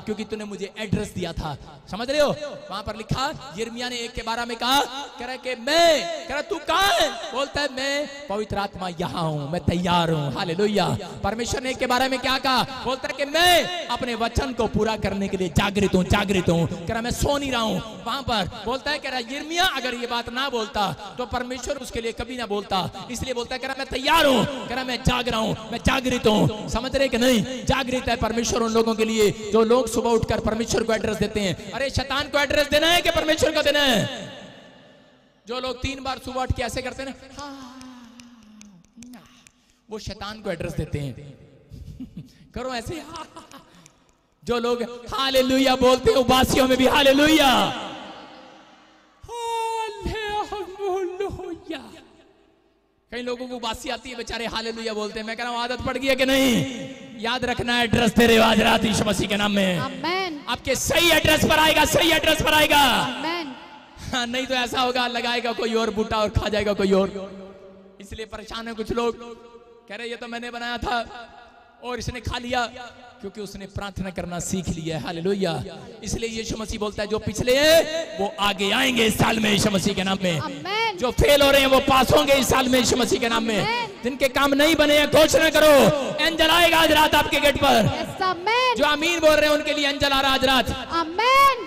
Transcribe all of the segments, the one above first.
क्योंकि तूने मुझे एड्रेस दिया था। समझ रहे हो? वहां पर लिखा, यिर्मयाह ने 1 के 12 में कहा, कह रहा कि मैं, कह रहा तू कहां है? बोलता है मैं पवित्र आत्मा यहाँ हूं, मैं तैयार हूं। हालेलुया। परमेश्वर ने 1 के 12 में क्या कहा? बोलता है कि मैं अपने वचन को पूरा करने के लिए जागृत हूं, जागृत हूं। कह रहा मैं सो नहीं रहा हूं। वहां पर बोलता है, कह रहा यिर्मयाह अगर ये बात ना बोलता तो परमेश्वर उसके लिए कभी ना बोलता, इसलिए बोलता है, कह रहा मैं तैयार हूं, कह रहा मैं जाग रहा हूं, मैं जागृत हूं। समझ रहे कि नहीं? जागृत है परमेश्वर उन लोगों के लिए जो लोग सुबह उठकर परमेश्वर को एड्रेस देते हैं। अरे शैतान को एड्रेस देना है कि परमेश्वर को देना है? जो लोग 3 बार सुबह उठ के ऐसे करते हैं ना, वो शैतान को एड्रेस देते हैं। करो ऐसे। जो लोग हालेलुया बोलते हैं, उबासियों में भी हालेलुया, हालेलुया। कई लोगों को उबासी आती है, बेचारे हालेलुया बोलते हैं। मैं कह रहा हूं आदत पड़ गई है कि नहीं? याद रखना, एड्रेस तेरे आज रात यीशु मसीह के नाम में आमेन। आपके सही एड्रेस पर आएगा, सही एड्रेस पर आएगा आमेन। हाँ, नहीं तो ऐसा होगा, लगाएगा कोई और बूटा और खा जाएगा कोई और। इसलिए परेशान है कुछ लोग, कह रहे ये तो मैंने बनाया था और इसने खा लिया, क्योंकि उसने प्रार्थना करना सीख लिया है। हालेलुया। इसलिए यीशु मसीह बोलता है जो पिछले हैं वो आगे आएंगे इस साल में यीशु मसीह के नाम में आमेन। जो फेल हो रहे हैं वो पास होंगे इस साल में यीशु मसीह के नाम में। जिनके काम नहीं बने हैं घोषणा करो, एंजल आएगा आज रात आपके गेट पर। जो आमीन बोल रहे हैं उनके लिए एंजल आ रहा आज रात आमेन।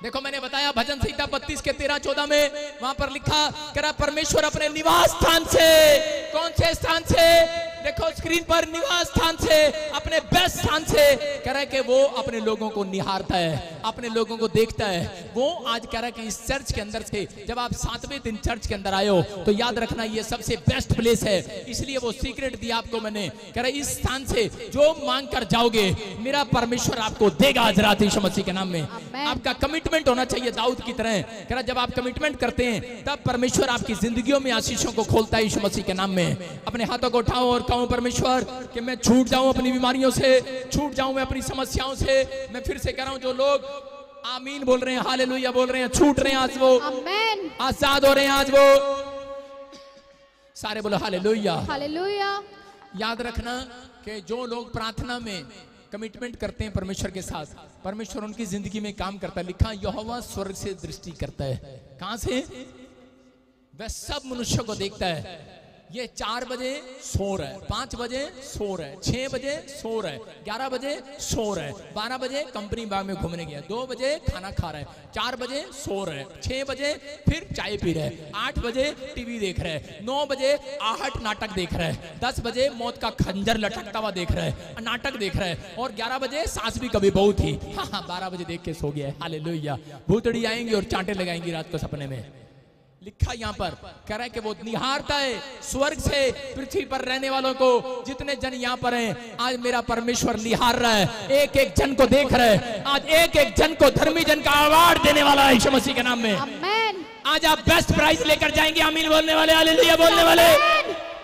देखो मैंने बताया भजन संहिता 32 के 13-14 में वहां पर लिखा, कह रहा परमेश्वर अपने निवास स्थान से, कौन से स्थान से? देखो स्क्रीन पर, निवास स्थान से, अपने बेस्ट स्थान से, कह रहा है कि वो अपने लोगों को निहारता है, अपने लोगों को देखता है। वो आज कह रहा है कि इस चर्च के अंदर से जब आप 7वें दिन चर्च के अंदर आए हो तो याद रखना ये सबसे बेस्ट प्लेस है, इसलिए वो सीक्रेट दिया आपको मैंने। कह रहा है इस स्थान से जो मांग कर जाओगे मेरा परमेश्वर आपको देगा आज रात यीशु मसीह के नाम में। आपका कमिटमेंट होना चाहिए दाऊद की तरह। कह रहा जब आप कमिटमेंट करते हैं तब परमेश्वर आपकी जिंदगियों में आशीषों को खोलता है यीशु मसीह के नाम में। अपने हाथों को उठाओ और कहो परमेश्वर कि मैं छूट जाऊं अपनी बीमारियों से, छूट जाऊं मैं अपनी समस्याओं से। मैं फिर से कह रहा हूं, जो लोग आमीन बोल रहे हैं, हालेलुया बोल रहे हैं, छूट रहे हैं आज वो आमीन, आजाद हो रहे हैं आज वो। सारे बोलो हालेलुया हालेलुया। याद रखना कि जो लोग प्रार्थना में कमिटमेंट करते हैं परमेश्वर के साथ, परमेश्वर उनकी जिंदगी में काम करता है। लिखा यहोवा स्वर्ग से दृष्टि करता है। कहां से? वह सब मनुष्यों को देखता है। ये 4 बजे सो रहा है, 5 बजे सो रहा है, 6 बजे सो रहा है, 11 बजे सो रहा है, 12 बजे कंपनी बाग में घूमने गया, 2 बजे खाना खा रहा है, 4 बजे सो रहा है, 6 बजे फिर चाय पी रहा है, 8 बजे टीवी देख रहा है, 9 बजे आहट नाटक देख रहा है, 10 बजे मौत का खंजर लटकता हुआ देख रहा है, नाटक देख रहा है, और 11 बजे सास भी कभी बहू थी, 12 बजे देख के सो गया है। हालेलुया। भूतड़ी आएंगी और चांटे लगाएंगी रात को सपने में। लिखा यहाँ पर, कह रहा है कि वो निहारता है स्वर्ग से पृथ्वी पर रहने वालों को। जितने जन यहाँ पर हैं आज मेरा परमेश्वर निहार रहा है, एक एक जन को देख रहा है। आज एक एक जन को धर्मी जन का अवार्ड देने वाला है यीशु मसीह के नाम में आमीन। आज आप बेस्ट प्राइज लेकर जाएंगे आमीन बोलने वाले, हालेलुया बोलने वाले।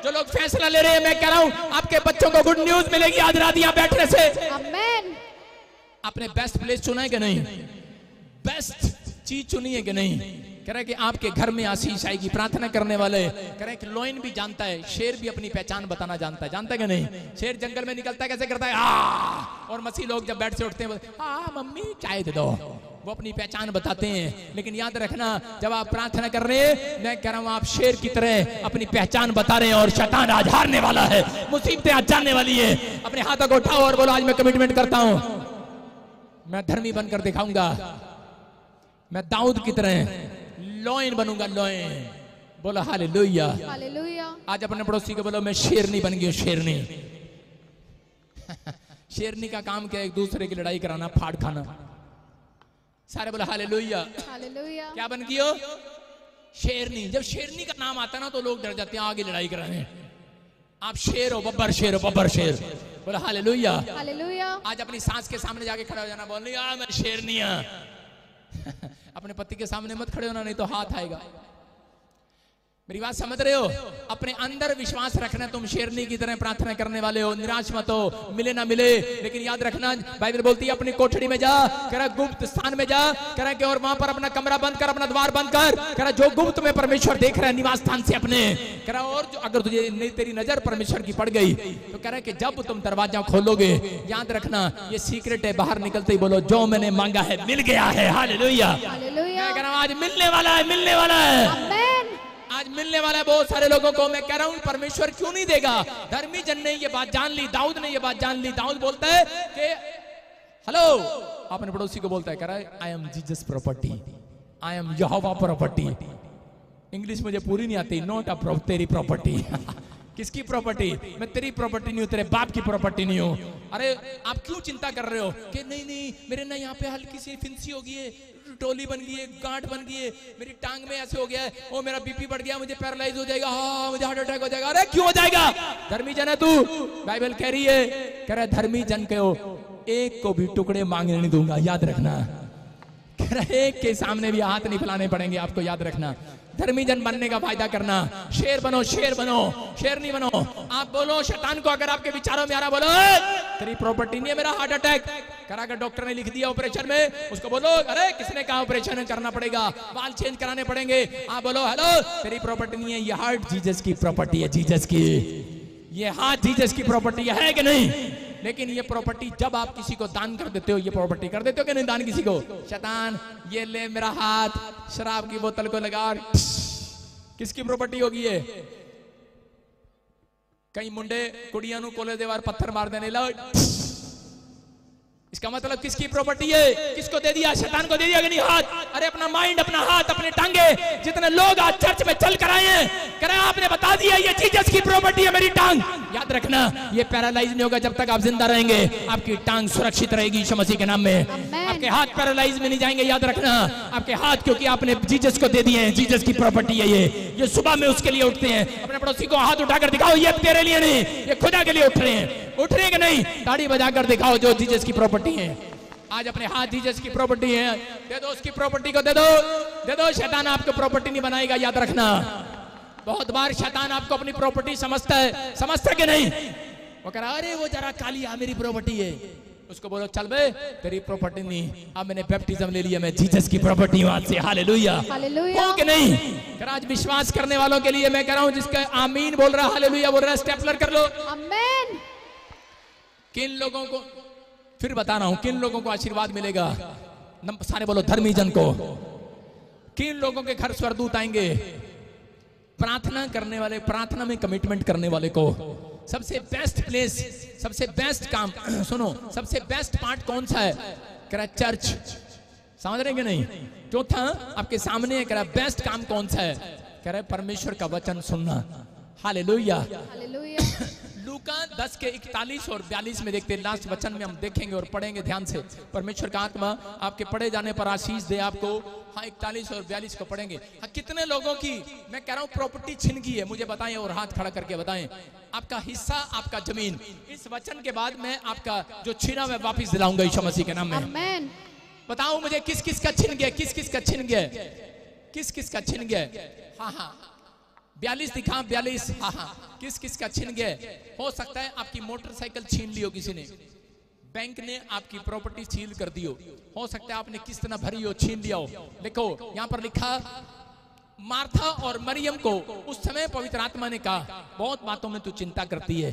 जो लोग फैसला ले रहे हैं, मैं कह रहा हूँ आपके बच्चों को गुड न्यूज मिलेगी आज रात यहाँ बैठने से आमीन। आपने बेस्ट प्लेस चुना है कि नहीं? बेस्ट चीज चुनी है कि नहीं? कह रहा है कि आपके घर में आशीष आएगी। प्रार्थना करने वाले कह रहे हैं कि लोइन भी जानता है, शेर भी अपनी पहचान बताना जानता है। जानता है कि नहीं? शेर जंगल में निकलता है कैसे करता है? और मसीह लोग जब बेड से उठते हैं, मम्मी चाय दे दो, वो अपनी पहचान बताते हैं। लेकिन याद रखना जब आप प्रार्थना कर रहे हैं, मैं कह रहा हूं आप शेर की तरह अपनी पहचान बता रहे हैं और शैतान आज हारने वाला है, मुसीबतें आज जानने वाली है। अपने हाथों को उठाओ और बोलो आज मैं कमिटमेंट करता हूं, मैं धर्मी बनकर दिखाऊंगा, मैं दाऊद की तरह लॉयन बनूंगा, लॉयन। बोलो हालेलुया हालेलुया। आज अपने पड़ोसी को बोलो मैं शेरनी बन गई हूं, शेरनी। शेरनी का काम क्या है? एक दूसरे की लड़ाई कराना, फाड़ खाना। सारे बोलो हालेलुया हालेलुया। क्या बन गई हो? शेरनी। जब शेरनी का नाम आता है ना तो लोग डर जाते हैं आगे लड़ाई कराने। आप शेर हो, बब्बर शेर हो, बब्बर शेर। बोलो हालेलुया हालेलुया। आज अपनी सास के सामने जाके खड़ा हो जाना, बोलनी मैं शेरनी हूं। अपने पति के सामने मत खड़े होना, नहीं तो हाथ आएगा। मेरी बात समझ रहे हो? अपने अंदर विश्वास रखना। तुम शेरनी की तरह प्रार्थना करने वाले हो, निराश मत हो, मिले ना मिले, लेकिन याद रखना बाइबल बोलती है अपनी कोठड़ी में जा, करा गुप्त स्थान में जा, करा के और वहां पर अपना कमरा बंद कर, अपना द्वार बंद कर, करा जो गुप्त में परमेश्वर देख रहा है निवास स्थान से अपने, करा और जो अगर तुझे तेरी नजर परमेश्वर की पड़ गई तो करा कि जब तुम दरवाजा खोलोगे, याद रखना ये सीक्रेट है, बाहर निकलते ही बोलो जो मैंने मांगा है मिल गया है। हालेलुया, मैं कह रहा हूं आज मिलने वाला है, मिलने वाला है, आज मिलने वाला है बहुत सारे लोगों को। मैं कह रहा हूं परमेश्वर क्यों नहीं देगा? धर्मी जन ने ये बात जान ली, दाऊद ने ये बात जान ली। दाऊद बोलता है कि हेलो, अपने पड़ोसी को बोलता है, कह रहा है I am Jesus property, I am Jehovah property. English मुझे पूरी नहीं आती, नॉट अ तेरी प्रॉपर्टी। किसकी प्रॉपर्टी? मैं तेरी प्रॉपर्टी नहीं हूं, तेरे बाप की प्रॉपर्टी नहीं हूं। अरे आप क्यों चिंता कर रहे हो कि नहीं नहीं मेरे ना यहाँ पे हल्की सी फिंसी हो गई है, टोली बन गई है, गांठ बन गई है, मेरी टांग में ऐसे हो गया है, ओ मेरा बीपी बढ़ गया, मुझे पैरालाइज हो जाएगा, हाँ मुझे हार्ट अटैक हो जाएगा। अरे क्यों हो जाएगा? धर्मी जन है तू, बाइबल कह रही है, कह रहा है धर्मी जन के हो एक को भी टुकड़े मांगने नहीं दूंगा। याद रखना, कह रहा है एक के सामने भी हाथ नहीं फैलाने पड़ेंगे आपको। याद रखना, धर्मी जन बनने का फायदा करना। शेर बनो, शेर बनो, शेर नहीं बनो। आप बोलो शैतान को, अगर आपके विचारों में आ रहा, बोलो तेरी प्रॉपर्टी नहीं है मेरा हार्ट अटैक। करा कर डॉक्टर ने लिख दिया ऑपरेशन में, उसको बोलो अरे किसने कहा ऑपरेशन करना पड़ेगा, बाल चेंज कराने पड़ेंगे। आप बोलो हेलो तेरी प्रॉपर्टी नहीं है, ये हार्ट जीसस की प्रॉपर्टी है, जीसस की, ये हाथ जीसस की प्रॉपर्टी है कि नहीं? लेकिन ये प्रॉपर्टी जब आप किसी को दान कर देते हो, ये प्रॉपर्टी कर देते हो कि नहीं दान किसी को? शैतान ये ले मेरा हाथ शराब की बोतल को लगा, किसकी प्रॉपर्टी होगी ये? कई मुंडे कुड़ियां नु कोले दे वार पत्थर मार देने लगे, इसका मतलब किसकी प्रॉपर्टी है? किसको दे दिया? शैतान को दे दिया कि नहीं हाथ? अरे अपना माइंड, अपना हाथ, अपने टांगे, जितने लोग आज चर्च में चल कर आए हैं, करे आपने बता दिया ये जीसस की प्रॉपर्टी है मेरी टांग। याद रखना ये पैरालाइज नहीं होगा जब तक आप जिंदा रहेंगे, आपकी टांग सुरक्षित रहेगी यीशु मसीह के नाम में। आपके हाथ पैरालाइज में नहीं जाएंगे। याद रखना आपके हाथ, क्योंकि आपने जीसस को दे दिए हैं, जीसस की प्रॉपर्टी है ये सुबह में उसके लिए उठते हैं। अपने पड़ोसी को हाथ उठाकर दिखाओ, ये तेरे लिए नहीं, ये खुदा के लिए उठ रहे हैं। उठ रहे हैं कि नहीं? ताड़ी बजाकर दिखाओ जो जीसस की प्रॉपर्टी है। आज अपने हाथ जीसस की प्रॉपर्टी है, दे दो उसकी प्रॉपर्टी को, दे दो, दे दो। शैतान आपको प्रॉपर्टी नहीं बनाएगा। याद रखना बहुत बार शैतान आपको अपनी प्रॉपर्टी समझता है कि नहीं? वो कह रहा अरे वो जरा काली मेरी प्रॉपर्टी है, उसको बोलो चल बे तेरी प्रॉपर्टी नहीं, अब मैंने बैप्टिज्म ले लिया, मैं जीसस की प्रॉपर्टी हूं आज से। हालेलुया, हालेलुया हो कि नहीं? कर आज विश्वास करने वालों के लिए मैं कह रहा हूं, जिसका आमीन बोल रहा, हालेलुया बोल रहा, स्टेपलर कर लो। आमीन। किन लोगों को, फिर बता रहा हूं, किन लोगों को आशीर्वाद मिलेगा? सारे बोलो धर्मी जन को। किन लोगों के घर स्वर्गदूत आएंगे? प्रार्थना करने वाले, प्रार्थना में कमिटमेंट करने वाले को। सबसे बेस्ट प्लेस, सबसे बेस्ट काम, सुनो सबसे बेस्ट पार्ट कौन सा है? करा चर्च। समझ रहे कि नहीं? चौथा आपके सामने है, करा बेस्ट काम कौन सा है? कह रहा परमेश्वर का वचन सुनना। Hallelujah, hallelujah. लूका 10 के 41 और 42 में देखते हैं, लास्ट वचन में हम देखेंगे और पढ़ेंगे ध्यान से। परमेश्वर का आत्मा आपके पढ़े जाने पर आशीष दे आपको। हाँ 41 और 42 को पढ़ेंगे। हाँ कितने लोगों की मैं कह रहा हूँ प्रॉपर्टी छिन गई है, मुझे बताएं और हाथ खड़ा करके बताएं। आपका हिस्सा, आपका जमीन, इस वचन के बाद मैं आपका जो छीना मैं वापिस दिलाऊंगा यीशु मसीह के नाम में। आमीन। बताओ मुझे किस किस का छिन गया, किस किस का छिन गया, किस किस का छिन गया? हाँ हाँ 42 दिखा, 42। हाँ हाँ किस किस का छिन गया? हो सकता है आपकी मोटरसाइकिल छीन ली हो किसी ने, बैंक ने आपकी प्रॉपर्टी सील कर दी हो सकता है आपने किस्त ना भरी हो, छीन लिया हो। देखो यहाँ पर लिखा, मार्था और मरियम को उस समय पवित्र आत्मा ने कहा बहुत बातों में तू चिंता करती है।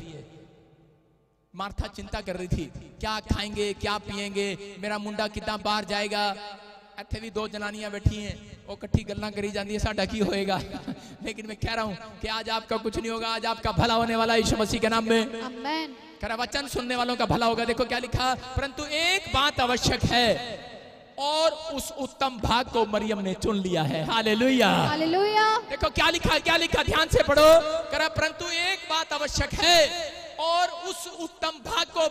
मार्था चिंता कर रही थी, क्या खाएंगे, क्या पिएंगे, मेरा मुंडा कितना बाहर जाएगा। इतने भी 2 जनानियां बैठी हैं, वो इकट्ठी गल्लां करी जाती है, साडा की होएगा। लेकिन मैं कह रहा हूं कि आज आपका कुछ नहीं होगा, आज आपका भला होने वाला यीशु मसीह के नाम में। आमीन। कह रहा वचन सुनने वालों का भला होगा। देखो क्या लिखा, परंतु एक बात आवश्यक है और उस उत्तम भाग को मरियम ने चुन लिया है। Hallelujah, hallelujah. देखो क्या लिखा, क्या लिखा, ध्यान से पढ़ो। कह रहा परंतु एक बात आवश्यक है और उस उत्तम भाग को,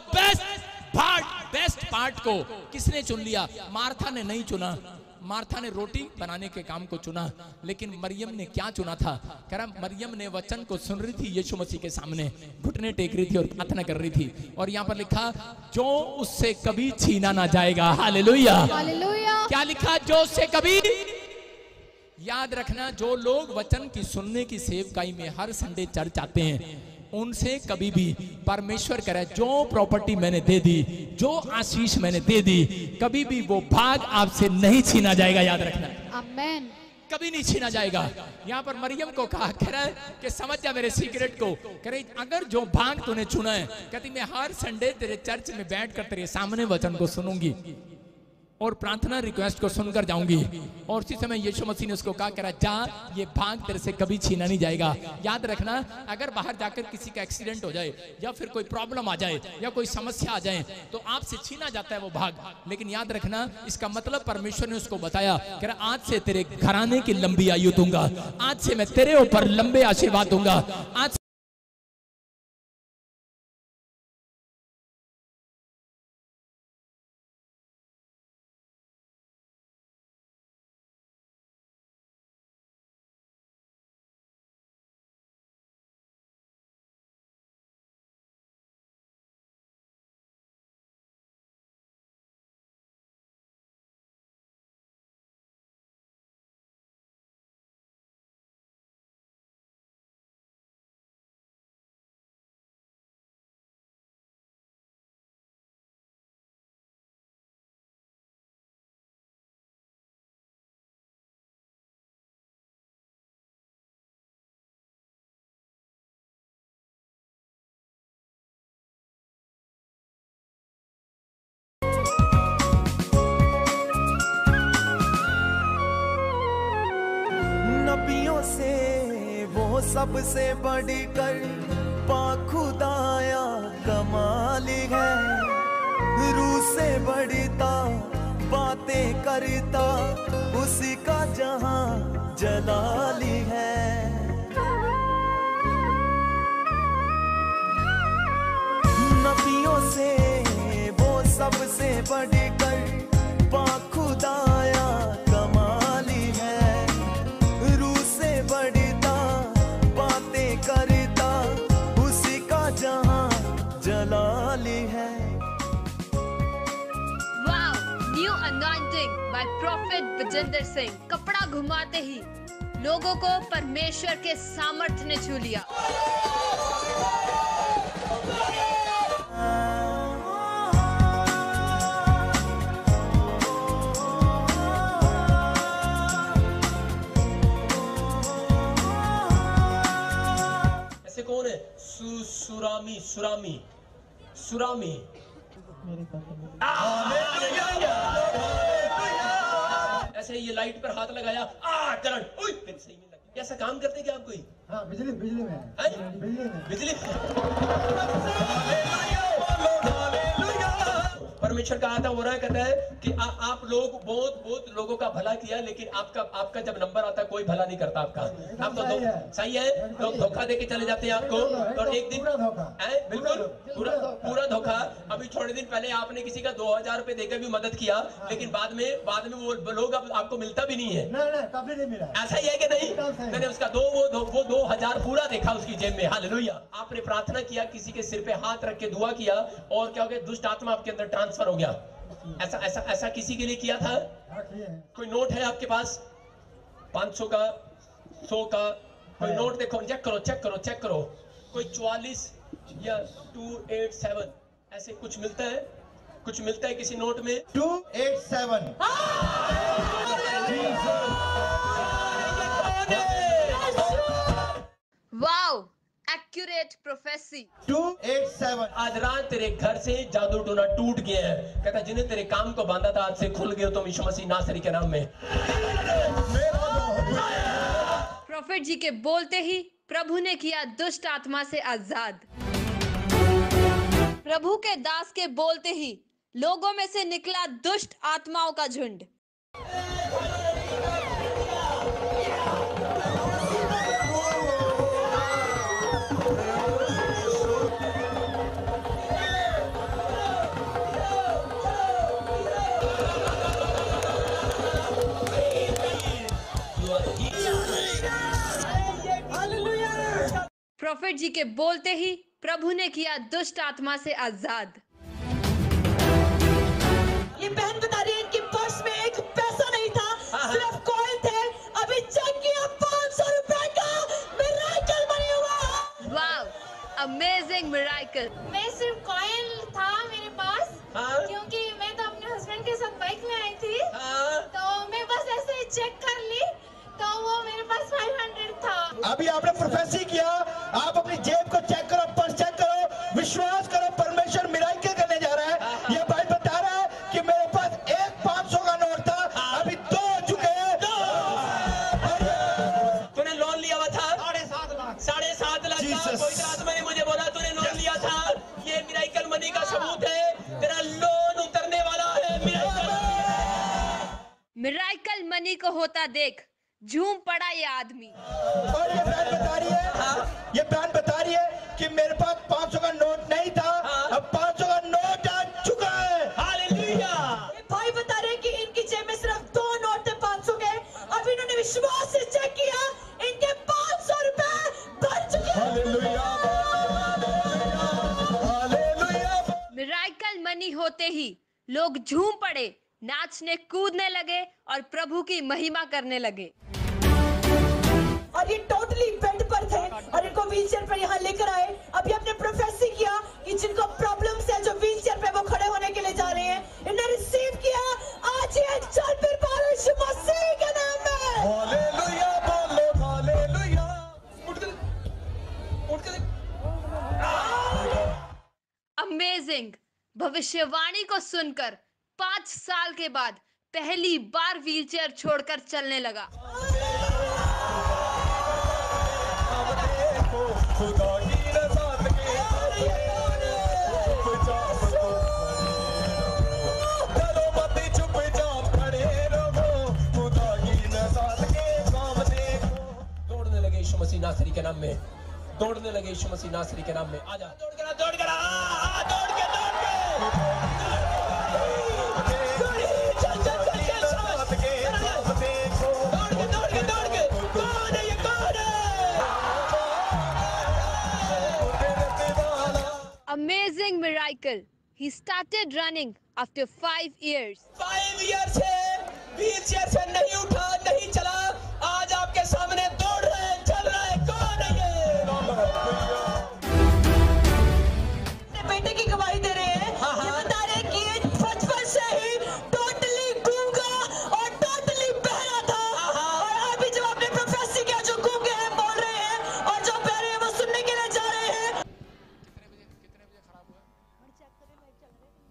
बेस्ट पार्ट को किसने चुन लिया? मार्था ने नहीं चुना। मार्था ने रोटी बनाने के काम को चुना, लेकिन मरियम ने क्या चुना था? कह रहा मरियम ने वचन को सुन रही थी, यीशु मसीह के सामने घुटने टेक रही थी और प्रार्थना कर रही थी। और यहाँ पर लिखा जो उससे कभी छीना ना जाएगा। Hallelujah, hallelujah. क्या लिखा? जो उससे कभी, याद रखना, जो लोग वचन की सुनने की सेवकाई में हर संडे चर्च आते हैं, उनसे कभी भी परमेश्वर कह रहा है, जो प्रॉपर्टी मैंने दे दी, जो आशीष मैंने दे दी, कभी भी वो भाग आपसे नहीं छीना जाएगा। याद रखना, आमीन, कभी नहीं छीना जाएगा। यहाँ पर मरियम को कहा, कह रहा है कि समझ जा मेरे सीक्रेट को। कह रही अगर जो भाग तूने चुना है, कहती मैं हर संडे तेरे चर्च में बैठकर तेरे सामने वचन को सुनूंगी और प्रार्थना रिक्वेस्ट को सुनकर जाऊंगी। और उसी समय यीशु मसीह ने उसको कहा, कह रहा जा, ये भाग तेरे से कभी छीना नहीं जाएगा। याद रखना, अगर बाहर जाकर किसी का एक्सीडेंट हो जाए या फिर कोई प्रॉब्लम आ जाए या कोई समस्या आ जाए तो आपसे छीना जाता है वो भाग, लेकिन याद रखना इसका मतलब परमेश्वर ने उसको बताया, कह रहा आज से तेरे घराने की लंबी आयु दूंगा, आज से मैं तेरे ऊपर लंबे आशीर्वाद दूंगा, आज नबियों से वो सबसे बड़ी कर खुदाया कमाली है, रूह से बढ़ता बातें करता उसी का जहां जलाली है। नबियों से वो सबसे बड़ी कर खुदाया कमाली है, रूह से बढ़ता बातें करता उसी का जहां जलाली है। Wow, new anointing by prophet Vijendra Singh. कपड़ा घुमाते ही लोगों को परमेश्वर के सामर्थ्य ने छू लिया। कौन है? सुरामी सुरामी सुरामी ऐसे ये लाइट पर हाथ लगाया, करंट, फिर सही में लगा। ऐसा काम करते क्या आप कोई? हाँ, बिजली में बिजली परमेश्वर का आता हो रहा है, कहता है कि आप लोग बहुत लोगों का भला किया, लेकिन आपका जब नंबर आता है कोई भला नहीं करता आपका। आप तो सही है, लोग धोखा देके चले जाते हैं आपको, और एक दिन बिल्कुल पूरा धोखा। अभी थोड़े दिन पहले आपने किसी का 2000 रुपए देकर भी मदद किया, लेकिन बाद में वो लोग आपको मिलता भी नहीं है। नहीं मिला। ऐसा ही है कि नहीं? मैंने उसका वो 2000 पूरा देखा उसकी जेब में। हालेलुया। आपने प्रार्थना किया, किसी के सिर पे हाथ रख के दुआ किया, और क्या हो गया? दुष्ट आत्मा आपके अंदर ट्रांसफर हो गया। ऐसा किसी के लिए किया था? कोई नोट है आपके पास? 500 का, 100 का कोई नोट देखो, चेक करो। कोई 44 या 287 ऐसे कुछ मिलता है किसी नोट में? 287। Wow, accurate prophecy. 287। आज रात तेरे घर से जादू टोना टूट गया है। कहता जिन्हें तेरे काम को बांधा था आज से खुल गए तुम यीशु मसीह नासरी के नाम में। प्रॉफिट जी के बोलते ही प्रभु ने किया दुष्ट आत्मा से आजाद। प्रभु के दास के बोलते ही लोगों में से निकला दुष्ट आत्माओं का झुंड। प्रॉफिट जी के बोलते ही प्रभु ने किया दुष्ट आत्मा से आजाद। ये बहन बता रही है इनके पर्स में एक पैसा नहीं था, सिर्फ कॉइन थे। अभी चेक कर ली तो वो मेरे पास 500 था। अभी आपने प्रोफेसी किया, आप अपनी जेब को चेक करो, पर्स चेक करो, विश्वास करो, परमेश्वर मिराकल करने जा रहा है। ये भाई बता रहा है कि मेरे पास एक 500 का नोट था, अभी 2 हो चुके हैं। तूने लोन लिया हुआ था 7.5 लाख का। कोई रात में मुझे बोला तूने लोन लिया था। ये मिराकल मनी का सबूत है, तेरा लोन उतरने वाला है। मिराकल मनी को होता देख झूम पड़ा ये आदमी। और ये बहन बता रही है, ये बहन बता रही है कि मेरे पास 500 का नोट नहीं था, अब 500 का नोट आ चुका है। हालेलुया। ये भाई बता रहे हैं कि इनकी जेब में सिर्फ 2 नोट थे 500 के। अब इन्होंने विश्वास से चेक किया, इनके 500 रुपए बन चुके हैं। मिराकल मनी होते ही लोग झूम पड़े, नाचने कूदने लगे और प्रभु की महिमा करने लगे। और ये टोटली बेड पर थे और इनको व्हीलचेयर पर यहाँ लेकर आए। अभी आपने प्रोफेसी किया कि जिनको प्रॉब्लम्स है, जो व्हीलचेयर पे वो खड़े होने के लिए जा रहे हैं, इन्हें रिसीव किया। आज ये चल फिर पाओ यीशु मसीह के नाम में। हालेलुया, बोलो हालेलुया। उठ के अमेजिंग। भविष्यवाणी को सुनकर 5 साल के बाद पहली बार व्हीलचेयर छोड़कर चलने लगा। खुदा की रज़ात के चलो मत चुपचाप खड़े रहो, खुदा की रज़ात के काम देखो। दौड़ने लगे यीशु मसीह नासरी के नाम में। दौड़ने लगे यीशु मसीह नासरी के नाम में। आजा दौड़ कर, दौड़ कर, दौड़ के, दौड़ के। Amazing miracle. He started running after 5 years. 5 years से व्हीलचेयर से नहीं उठा, नहीं चला, आज आपके सामने दौड़ रहे हैं, चल रहा है। कौन है ये? अपने बेटे की गवाही दे रहे हैं। ये बता रहे हैं कि ये बचपन से ही टोटली गूंगा और टोटली बहरा था। और अभी जब आपने प्रोफेसी किया, जो गूंगे हैं बोल रहे हैं और जो बहरे हैं वो सुनने के लिए जा रहे हैं।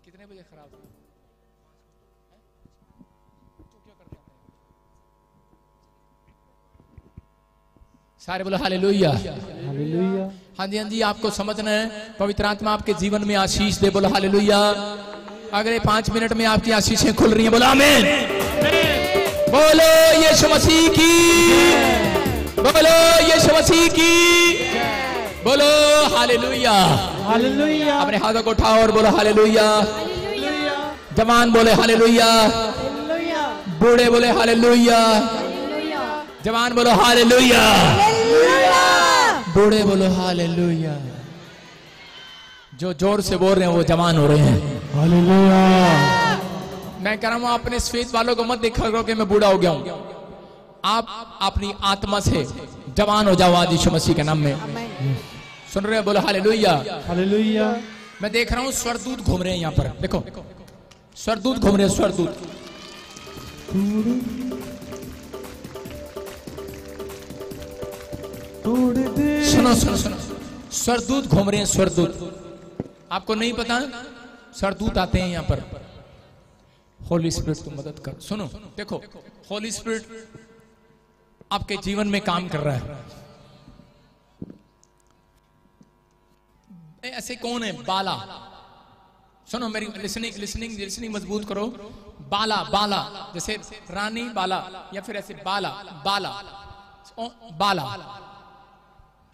कितने बजे खराब हुआ? तू क्या करता है? सारे बोलो हालेलुया। हालेलुया। हाँ जी, हाँ जी, आपको समझना है, पवित्र आत्मा आपके जीवन में आशीष दे। बोलो हालेलुया। अगले 5 मिनट में आपकी आशीषें खुल रही हैं। बोलो आमीन। बोलो यीशु मसीह की, बोलो यीशु मसीह की, बोलो हालेलुया। हालेलुया। अपने हाथों को उठाओ और बोलो हालेलुया। जवान बोले हालेलुया, बूढ़े बोले हालेलुया, जवान बोलो हालेलुया, बूढ़े बोलो हालेलुया। जो जोर से बोल रहे हैं वो जवान हो रहे हैं। हालेलुया। मैं कह रहा हूं, अपने स्वेत वालों को मत देखा करो कि मैं बूढ़ा हो गया हूं। आप अपनी आत्मा से जवान हो जाओ आज यीशु मसीह के नाम में। सुन रहे हो? बोलो हालेलुया। हालेलुया। मैं देख रहा हूं स्वर्गदूत घूम रहे हैं यहाँ पर। देखो स्वर्गदूत घूम रहे हैं, स्वर्गदूत। सुनो सुनो सुनो, स्वर्गदूत घूम रहे हैं, स्वर्गदूत। आपको नहीं पता, स्वर्गदूत आते हैं यहाँ पर। होली स्पिरिट को मदद कर। सुनो देखो, होली स्पिरिट आपके जीवन में काम कर रहा है। ऐसे कौन है? बाला। सुनो मेरी लिसनिंग लिसनिंग लिसनिंग मजबूत करो। बाला, बाला जैसे रानी बाला, या फिर ऐसे बाला, बाला, बाला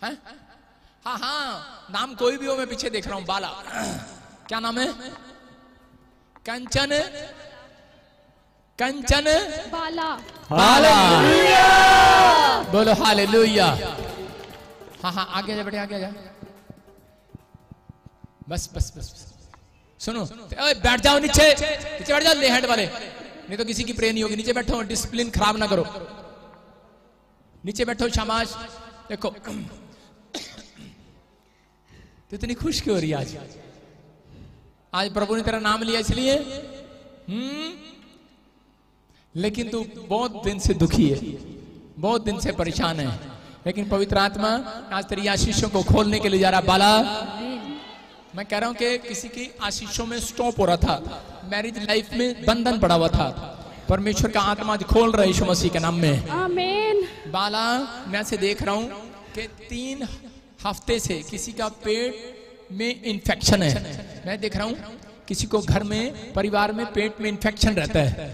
है? हाँ हाँ, नाम कोई भी हो, मैं पीछे देख रहा हूं। बाला, क्या नाम है? कंचन, कंचन बाला। बाला। बोलो हालेलुया। हाँ हाँ, आगे जा बेटे, आगे जा। बस बस बस, बस। सुनो, ओए बैठ जाओ नीचे, नीचे बैठ जाओ, ले हैंड वाले, नहीं तो किसी की प्रे नहीं होगी। नीचे बैठो, डिसिप्लिन खराब ना करो। नीचे बैठो, शाबाश। देखो तो इतनी खुश क्यों हो रही आज? आज प्रभु ने तेरा नाम लिया इसलिए। लेकिन तू बहुत दिन से दुखी है, बहुत दिन से परेशान है, लेकिन पवित्र आत्मा आज तेरी आशीषों को खोलने के लिए जा रहा। बाला, मैं कह रहा हूं कि किसी की आशीषों में स्टॉप हो रहा था, मैरिज लाइफ में बंधन पड़ा हुआ था, परमेश्वर का आत्मा आज खोल रहा है यीशु मसीह के नाम में। आमीन। बाला, मैं से देख रहा हूं कि 3 हफ्ते से किसी का पेट में इन्फेक्शन है। मैं देख रहा हूं किसी को घर में, परिवार में पेट में इन्फेक्शन रहता है,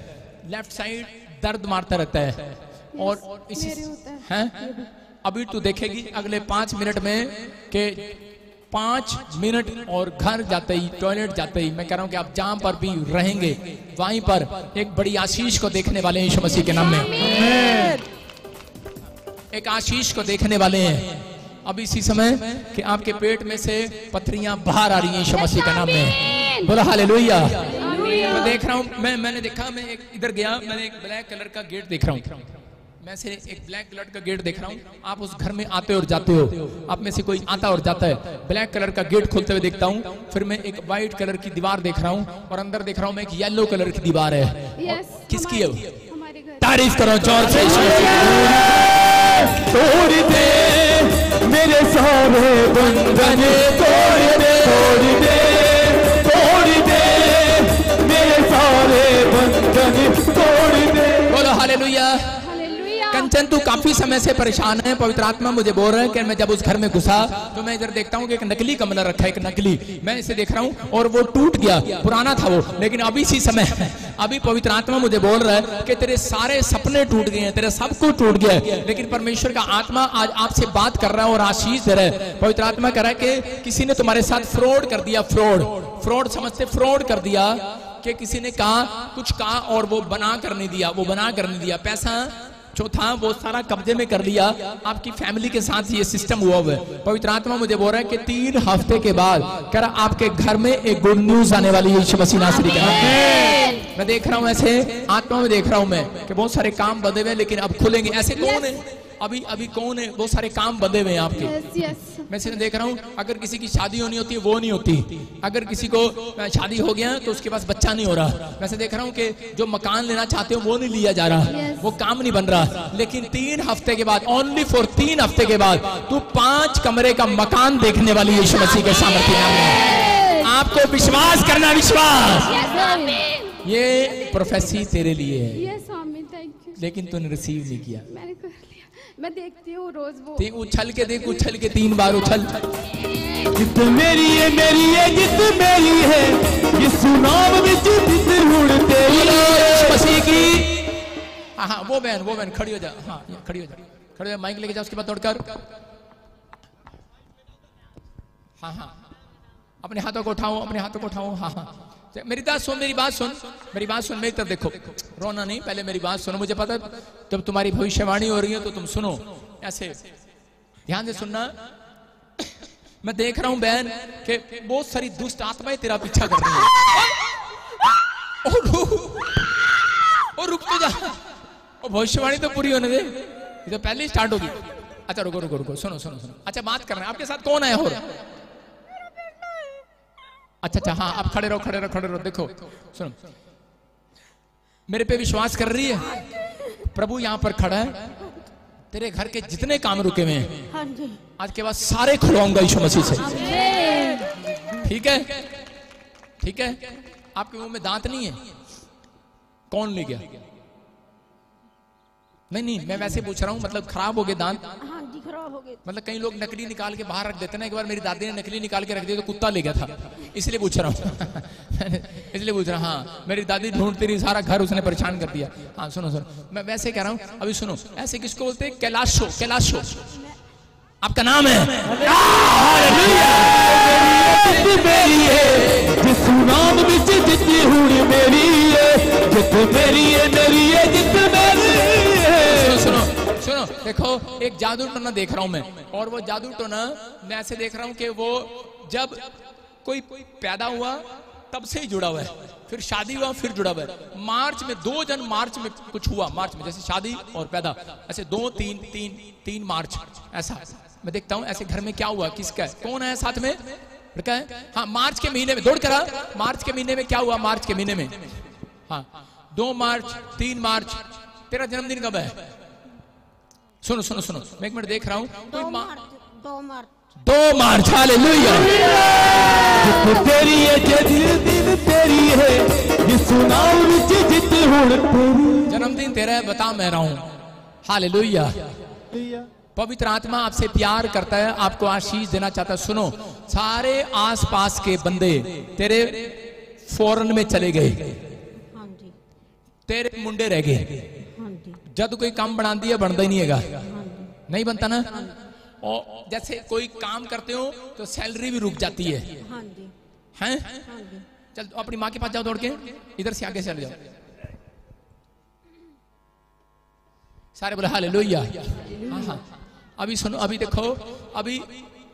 लेफ्ट साइड दर्द मारता रहता है। और इसी हैं अभी तू देखेगी अगले 5 मिनट में के 5 मिनट और घर जाते ही, टॉयलेट जाते ही, मैं कह रहा हूं कि आप जहां पर भी रहेंगे वहीं पर एक बड़ी आशीष को देखने वाले हैं यीशु मसीह के नाम में। एक आशीष को देखने वाले हैं अब इसी समय कि आपके पेट में से पथरियां बाहर आ रही हैं यीशु मसीह के नाम में। बोला हालेलुया। मैं देख रहा हूं, मैंने देखा, मैं इधर गया, मैंने एक ब्लैक कलर का गेट देख रहा हूं, मैं से एक ब्लैक कलर का गेट देख रहा हूँ। आप उस घर में आते और जाते हो, आप में से कोई आता और जाता है, ब्लैक कलर का गेट खोलते हुए देखता हूँ। फिर मैं एक व्हाइट कलर की दीवार देख रहा हूँ और अंदर देख रहा हूँ मैं एक येलो कलर की दीवार है। किसकी है वो? तारीफ करो जोर से। तोड़ दे मेरे सारे बंधन, तोड़ दे, तोड़ दे, तोड़ दे मेरे सारे बंधन, तोड़ दे। बोलो हालेलुया। कंचन, तू काफी समय से परेशान है, पवित्र आत्मा मुझे बोल रहा है कि मैं जब उस घर में घुसा तो मैं इधर देखता हूँ कि एक नकली कमला रखा है, एक नकली, मैं इसे देख रहा हूँ और वो टूट गया, पुराना था वो, लेकिन अभी इसी समय अभी पवित्र आत्मा मुझे बोल रहा है कि तेरे सारे सपने टूट गए हैं, तेरे सब कुछ टूट गया है, लेकिन परमेश्वर का आत्मा आज आपसे बात कर रहा है और आशीष दे रहा है। पवित्र आत्मा कह रहा है कि किसी ने तुम्हारे साथ फ्रॉड कर दिया, फ्रॉड समझते, फ्रॉड कर दिया कि किसी ने कहा, कुछ कहा और वो बना कर नहीं दिया, वो बना कर नहीं दिया, पैसा जो था वो सारा कब्जे में कर लिया। आपकी फैमिली के साथ ये सिस्टम हुआ है। पवित्र आत्मा मुझे बोल रहा है कि 3 हफ्ते के बाद कह रहा आपके घर में एक गुड न्यूज आने वाली है यीशु मसीह नासरी के नाम में। मैं देख रहा हूँ ऐसे आत्मा में देख रहा हूँ मैं कि बहुत सारे काम बंधे हुए लेकिन अब खुलेंगे। ऐसे कौन है अभी कौन है? बहुत सारे काम बंधे हुए हैं आपके। मैं सिर्फ देख रहा हूँ अगर किसी की शादी होनी होती है वो नहीं होती, अगर किसी को शादी हो गया तो उसके पास बच्चा नहीं हो रहा। मैं से देख रहा हूँ कि जो मकान लेना चाहते हो वो नहीं लिया जा रहा, वो काम नहीं बन रहा। लेकिन 3 हफ्ते के बाद, ओनली फॉर 3 हफ्ते के बाद तू 5 कमरे का मकान देखने वाली यीशु मसीह के सामर्थ्य नाम में। आपको विश्वास करना, विश्वास, ये प्रोफेसी तेरे लिए है, लेकिन तूने रिसीव नहीं किया। मैं देखती हूँ रोज वो उछल के देख, उछल के 3 बार उछल। जित मेरी है, मेरी है, जित मेरी है, यीशु नाम विच जित हुण तेरी मसीह की। हाँ वो बहन खड़ी हो जा, हाँ खड़ी हो जा, माइक लेके जा, उसके बाद दौड़कर हाँ अपने हाथों को उठाओ, अपने हाथों को उठाओ। हाँ मेरी बात सुन, मेरी बात सुन, मेरी तरफ देखो, रोना नहीं, पहले मेरी बात सुनो। मुझे पता है जब तुम्हारी भविष्यवाणी हो रही है तो तुम सुनो, ऐसे ध्यान से सुनना। मैं देख रहा हूं बहन कि बहुत सारी दुष्ट आत्माएं तेरा पीछा कर रही हैं। और रुक तो जा, और भविष्यवाणी तो पूरी होने दे, ये तो पहले ही स्टार्ट होगी। अच्छा रुको, सुनो। अच्छा बात कर रहे हैं, आपके साथ कौन आया? और अच्छा हाँ, आप खड़े रहो। देखो सुनो, मेरे पे विश्वास कर रही है? प्रभु यहाँ पर खड़ा है, तेरे घर के जितने काम रुके हुए हैं आज के बाद सारे खुलवाऊंगा यीशु मसीह से। ठीक है? आपके मुंह में दांत नहीं है? कौन ले गया? नहीं, मैं वैसे पूछ रहा हूँ, मतलब खराब हो गए दांत? हाँ जी, खराब हो गए। मतलब कई लोग नकली निकाल के बाहर रख देते ना। एक बार मेरी दादी ने नकली निकाल के रख दिया तो कुत्ता ले गया था, इसलिए पूछ रहा हूँ। हाँ मेरी दादी ढूंढती रही, सारा घर उसने परेशान कर दिया। हाँ सुनो, मैं वैसे कह रहा हूँ, अभी सुनो, ऐसे किसको बोलते हैं? कैलाशो आपका नाम है। सुनो, देखो एक जादू टोना देख रहा हूं मैं, और वो जादू टोना मैं ऐसे देख रहा हूं कि वो जब कोई पैदा हुआ तब से ही जुड़ा हुआ है, फिर शादी हुआ फिर जुड़ा हुआ है। मार्च में 2 जन, मार्च में कुछ हुआ, मार्च में जैसे शादी और पैदा, ऐसे 2, 3 मार्च, ऐसा मैं देखता हूं। ऐसे घर में क्या हुआ, किसका है, कौन है साथ में? हाँ मार्च के महीने में, दौड़ करा, मार्च के महीने में क्या हुआ? मार्च के महीने में हाँ 2 मार्च, 3 मार्च, तेरा जन्मदिन कब है? सुनो सुनो सुनो, मैं एक मिनट देख रहा हूं। 2 मार्च। हालेलुया। तेरी है दिन तेरी है, यीशु नाम विच जित हुण तेरी। जन्मदिन तेरा है, बता मैं रहा हूं। हालेलुया। पवित्र आत्मा आपसे प्यार करता है, आपको आशीष देना चाहता है। सुनो, सारे आसपास के बंदे तेरे फौरन में चले गए, तेरे मुंडे रह गए। जब कोई काम बना दिया बनता ही नहीं है, नहीं बनता ना। और जैसे कोई काम करते हो तो सैलरी भी रुक जाती है, हैं? चल अपनी माँ के पास जाओ दौड़ के, इधर से आगे चले जाओ। सारे बोले हालेलुया। हाँ, अभी सुनो, अभी देखो, अभी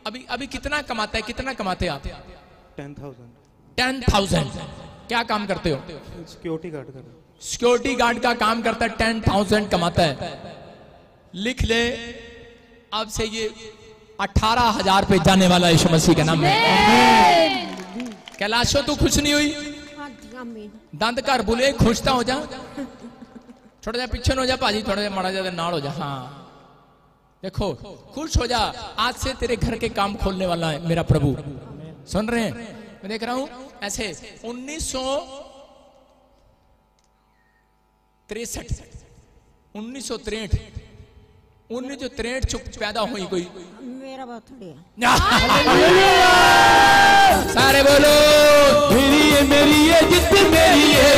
अभी अभी कितना कमाता है, कितना कमाते हैं आप? 10,000। क्या काम करते हो? सिक्योरिटी गार्ड का। सिक्योरिटी गार्ड का काम करता है, 10,000 कमाता है। लिख ले, अब से ये 18,000 पे जाने वाला यीशु मसीह के नाम में। कैलाशो तू खुश नहीं हुई? दंद कर बोले खुश तो हो जा, थोड़ा जा पीछे हो जा भाजी, थोड़ा जा माड़ा ज्यादा नाड़ हो जा। हाँ देखो, खुश हो जा, आज से तेरे घर के काम खोलने वाला है मेरा प्रभु। सुन रहे हैं? मैं देख रहा हूं ऐसे 1963 चुप पैदा हुई कोई मेरा बर्थडे है। सारे बोलो मेरी है जित मेरी है,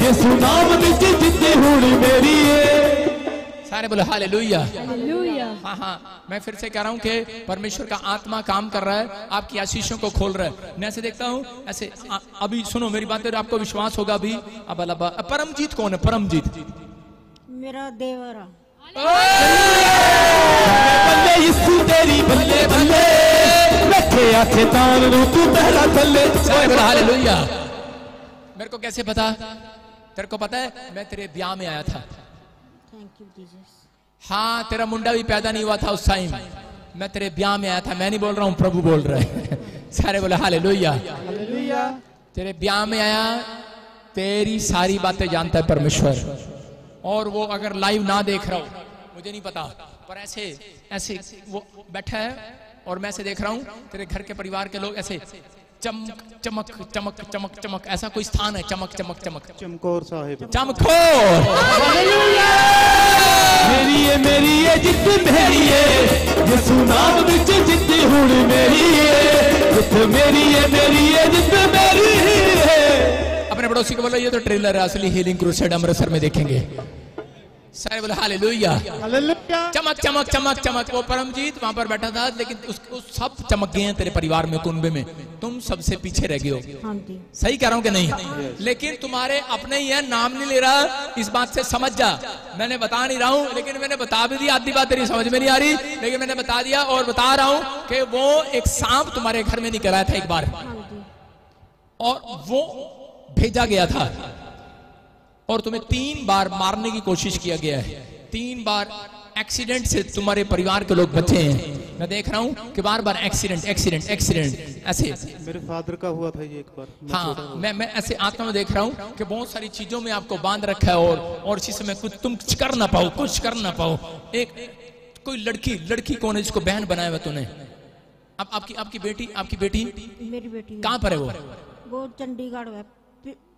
यीशु नाम विच जित हुण मेरी है। सारे बोलो हालेलुया। हालेलुया। हाँ हाँ, मैं फिर से कह रहा हूँ कि परमेश्वर का आत्मा काम कर रहा है, आपकी आशीषों को खोल रहा है। मैं ऐसे देखता हूँ ऐसे। अभी सुनो मेरी बात, आपको विश्वास होगा अभी। अब परमजीत कौन है? परमजीत मेरा देवरा। बल्ले यीशु तेरी बल्ले बल्ले, रखे आखे तान रू तू पहला थल्ले। सारे बोलो हालेलुया। मेरे को कैसे पता? तेरे को पता है, मैं तेरे ब्याह में आया था। Thank you Jesus. हाँ, तेरा मुंडा भी पैदा नहीं हुआ था उस टाइम, मैं तेरे ब्याह में आया था। मैं नहीं बोल रहा हूँ, प्रभु बोल रहा है। सारे बोले हालेलुया। तेरे ब्याह में आया, तेरी सारी बातें जानता है परमेश्वर। और वो अगर लाइव ना देख रहा हो, मुझे नहीं पता, पर ऐसे ऐसे वो बैठा है और मैं ऐसे देख रहा हूँ, तेरे घर के परिवार के लोग ऐसे चमक चमक चमक चमक चमक, ऐसा कोई स्थान है, चमक चमक चमक। चमकौर साहिब। चमकौर। मेरी है जित मेरी है, यीशु नाम विच जित हुण मेरी है। जित मेरी है जित मेरी है। अपने पड़ोसी को बोलो ये तो ट्रेलर है, असली हीलिंग क्रूसेड अमृतसर में देखेंगे। सारे बोले हालेलुया। चमक चमक चमक चमक। वो परमजीत वहां पर बैठा था, लेकिन उसको सब चमक गए हैं तेरे परिवार में, कुनबे में। तुम सबसे पीछे रह गए हो। सही कह रहा हूं कि नहीं? लेकिन तुम्हारे अपने ही है, नाम नहीं ले रहा, इस बात से समझ जा। मैंने बता नहीं रहा हूं, लेकिन मैंने बता भी दिया। आधी बात तेरी समझ में नहीं आ रही, लेकिन मैंने बता दिया और बता रहा हूं कि वो एक सांप तुम्हारे घर में निकल आया था एक बार, और वो भेजा गया था और तुम्हें 3 बार मारने की कोशिश किया गया है। 3 बार एक्सीडेंट से तुम्हारे परिवार के लोग बचे हैं। मैं देख रहा हूं कि बार बार एक्सीडेंट एक्सीडेंट एक्सीडेंट ऐसे। मेरे फादर का हुआ था ये एक बार। हाँ, मैं ऐसे आत्मा में देख रहा हूं कि बहुत सारी चीजों में आपको बांध रखा है, और इसी समय कुछ तुम कर ना पाओ, कुछ कर ना पाओ। एक कोई लड़की कौन है जिसको बहन बनाया हुआ तूने? अब आपकी बेटी मेरी बेटी कहाँ पर है? वो चंडीगढ़ है।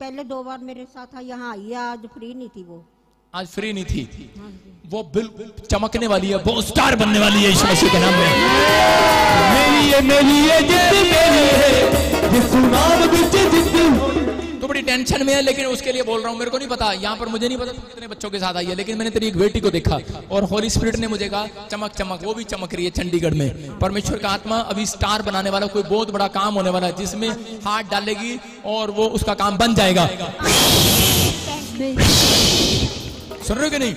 पहले 2 बार मेरे साथ यहाँ आई है, आज फ्री नहीं थी वो। आज फ्री नहीं थी। वो बिल्कुल चमकने वाली है, वो स्टार बनने वाली है यीशु मसीह के नाम में। मेरी है जित मेरी है, यीशु नाम विच जित। तो बड़ी टेंशन में है, लेकिन उसके लिए बोल रहा हूँ। मेरे को नहीं पता, यहाँ पर मुझे नहीं पता कितने बच्चों के साथ आई है, लेकिन मैंने तेरी एक बेटी को देखा और होली स्पिरिट ने मुझे कहा चमक चमक। वो भी चमक रही है चंडीगढ़ में। परमेश्वर का आत्मा अभी स्टार बनाने वाला, कोई बहुत बड़ा काम होने वाला है, जिसमें हाथ डालेगी और वो उसका काम बन जाएगा। सुन रहे हो कि नहीं?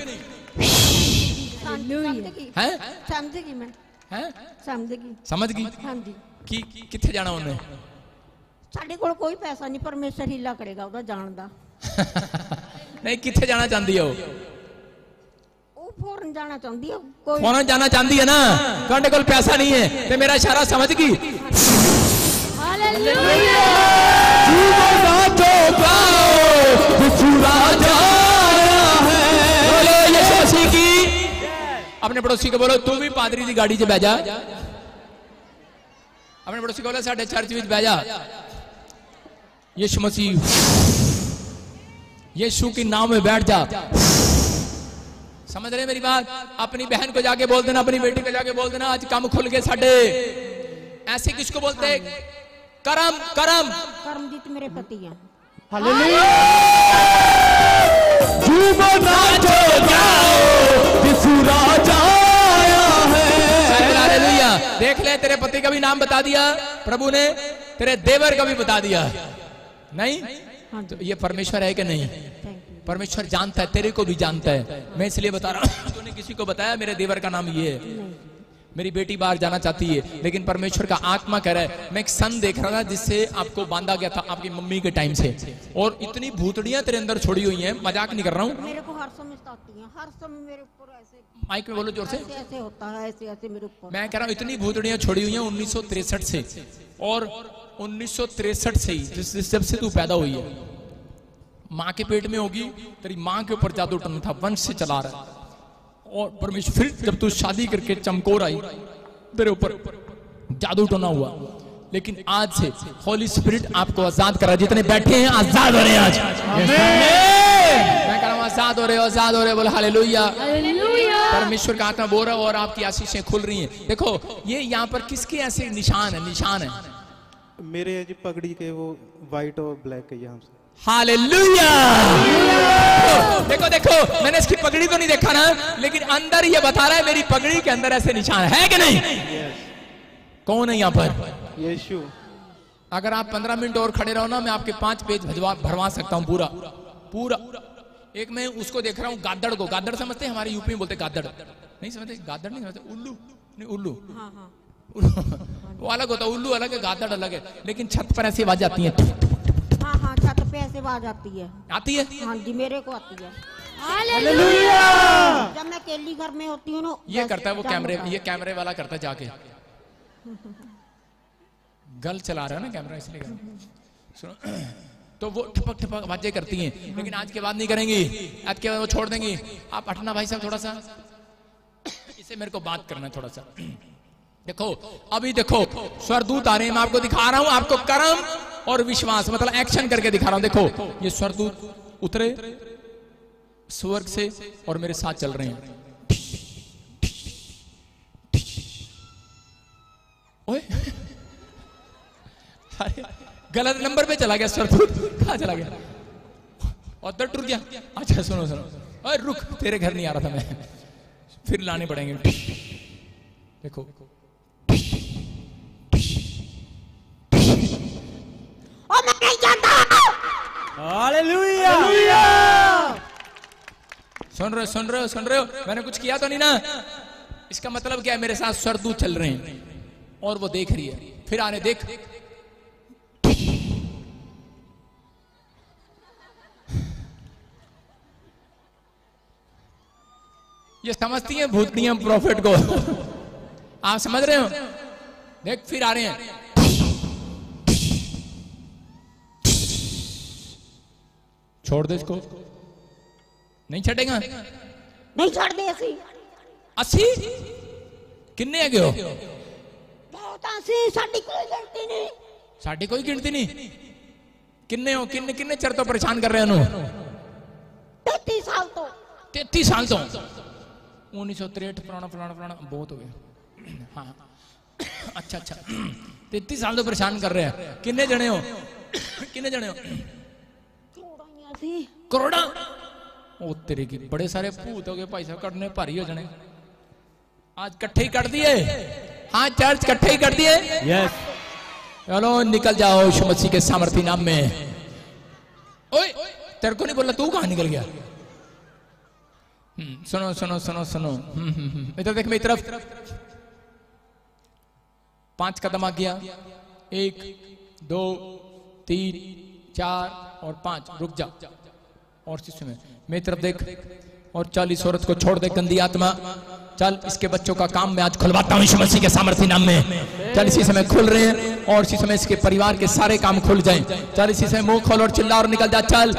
हैं? समझेगी मैं। हैं? समझ गई। हाँ जी। कि किथे जाना उन्हें? ਸਾਡੇ ਕੋਲ ਕੋਈ ਪੈਸਾ ਨਹੀਂ, ਪਰਮੇਸ਼ਰ ਹੀਲਾ ਕਰੇਗਾ ਉਹਦਾ ਜਾਣ ਦਾ। नहीं, किथे जाना चाहती है? ਉਹ ਫੌਰਨ ਜਾਣਾ ਚਾਹੁੰਦੀ ਹੈ। फौरन जाना चाहती है ना? ਤੁਹਾਡੇ ਕੋਲ पैसा नहीं है, तो मेरा इशारा समझ गई। हालेलुया। झूमो नाचो गाओ यीशु राजा आया है। बोलो यीशु मसीह की। अपने पड़ोसी को बोलो तू भी पादरी की गाड़ी च बह जा। अपने पड़ोसी को बोलो साडे चर्च विच बह जा। यीशु मसीह, यीशु के नाम में बैठ जा। समझ रहे मेरी बात? अपनी बहन को जाके बोल देना, अपनी बेटी को जाके बोल देना आज काम खुल गए साडे। ऐसे किसको बोलते? करम करम करमजीत मेरे पति हैं। झूमो नाचो गाओ यीशु राजा आया है। हालेलुया। देख ले तेरे पति का भी नाम बता दिया प्रभु ने, तेरे देवर का भी बता दिया। नहीं तो ये परमेश्वर है कि नहीं? परमेश्वर जानता है, तेरे को भी जानता है। मैं इसलिए बता रहा हूं, तूने किसी को बताया मेरे देवर का नाम ये है, मेरी बेटी बाहर जाना चाहती है, लेकिन परमेश्वर का आत्मा कह रहा है। मैं एक सन देख रहा था जिससे आपको बांधा गया था आपकी मम्मी के टाइम से, और इतनी भूतड़ियां तेरे अंदर छोड़ी हुई हैं, मजाक नहीं कर रहा हूँ। मेरे को हर समय आती हैं, हर समय मेरे ऊपर ऐसे, माइक में बोलो जोर से। ऐसे होता है, ऐसे ऐसे मेरे ऊपर। मैं कह रहा हूँ इतनी भूतड़ियां छोड़ी हुई हैं 1963 से, और 1963 से ही जब से तू पैदा हुई है, माँ के पेट में होगी, तेरी माँ के ऊपर जादू टन था, वंश से चला रहा है। और परमेश्वर फिर जब तू शादी करके चमकोर आई, तेरे ऊपर जादू टोना हुआ, लेकिन आज से होली स्पिरिट आपको आजाद करा। जितने बैठे हैं आजाद हो रहे हैं आज। मैं कह रहा हूँ आजाद हो रहे हो, आजाद हो रहे हो। बोल हालेलुया। परमेश्वर का आत्मा बोल रहा है और आपकी आशीषें खुल रही हैं। देखो ये यहाँ पर किसके ऐसे निशान है? निशान है मेरे जी पगड़ी के, वो व्हाइट और ब्लैक है यहाँ से। हालेलुया। देखो देखो मैंने इसकी पगड़ी तो नहीं देखा ना, लेकिन अंदर ये बता रहा है मेरी पगड़ी के अंदर ऐसे निशान है कि नहीं? कौन है यहाँ पर? यीशु। अगर आप 15 मिनट और खड़े रहो ना, मैं आपके 5 पेज भरवा सकता हूँ पूरा पूरा। एक मैं उसको देख रहा हूँ गादड़ को। गादड़ समझते हैं? हमारे यूपी में बोलते गादड़, नहीं समझते? गादड़ नहीं समझते? उल्लू नहीं, उल्लू वो अलग होता है, उल्लू अलग है, गादड़ अलग है। लेकिन छत पर ऐसी आवाज आती है। हाँ हाँ, छत पे ऐसे आवाज आती है। आती है? हाँ जी, मेरे को आती है। हालेलुया। जब मैं अकेली घर में होती हूँ ना, ये करता है वो कैमरे, ये कैमरे वाला करता है जाके, गल चला रहा है ना कैमरा, इसलिए सुनो। तो वो ठपक ठपक आवाजें करती हैं, लेकिन आज के बाद नहीं करेंगी, आज के बाद वो छोड़ देंगी। आप हटना भाई साहब थोड़ा सा, इससे मेरे को बात करना है थोड़ा सा। देखो अभी देखो स्वरदूत आ रहे हैं, मैं आपको दिखा रहा हूं, आपको कर्म और विश्वास मतलब एक्शन करके दिखा रहा हूं। देखो ये स्वरदूत उतरे स्वर्ग से और मेरे साथ चल रहे हैं। ओए अरे गलत नंबर पे चला गया स्वरदूत, कहां चला गया? और दर टूट गया। अच्छा सुनो सुनो, अरे रुक, तेरे घर नहीं आ रहा था मैं, फिर लाने पड़ेंगे। देखो मैं नहीं जानता। हालेलुया। सुन रहे हो सुन रहे हो सुन रहे हो? मैंने कुछ किया तो नहीं ना? इसका मतलब क्या है? मेरे साथ स्वरदूत चल रहे हैं और वो देख रही है। फिर आने देख, ये समझती हैं भूतनियां प्रॉफिट को। आप समझ रहे हो? देख फिर आ रहे हैं। छोड़ दे इसको, नहीं छटेगा। नहीं छोड़ दे। 80 किन्ने है गयो? बहुत आसी, साडी कोई गिनती नहीं। साडी कोई गिनती नहीं। किन्ने हो? किन्ने किन्ने चर तो परेशान कर रहे हैं? 33 साल तो। 33 साल तो 1963 पुराना पुराना पुराना बहुत हो गया। हाँ अच्छा अच्छा 33 साल तो परेशान कर रहे हैं। किन्ने जने हो? किन्ने जने हो? करोड़ा। ओ तेरे की बड़े सारे भूत हो गए भाई साहब, कटने भारी हो जाने। आज इकट्ठे ही कर दिए। हाँ चर्च इकट्ठे ही कर दिए। यस। चलो निकल जाओ यीशु मसीह के सामर्थी नाम में। ओए तेरे को नहीं बोला, तू कहां निकल गया? सुनो सुनो सुनो सुनो, इधर देख मेरी तरफ। 5 कदम आ गया, 1 2 3 4 और 5। रुक जा और में मेरी तरफ देख। और चल इस औरत को छोड़ दे गंदी आत्मा। चल इसके बच्चों का काम मैं आज खुलवाता हूँ यीशु मसीह के सामर्थ्य नाम में। चल इसी समय खुल रहे हैं और इसी समय इसके परिवार के सारे काम खुल जाएं। चल इसी समय मुंह खोल और चिल्ला और निकल जा। चल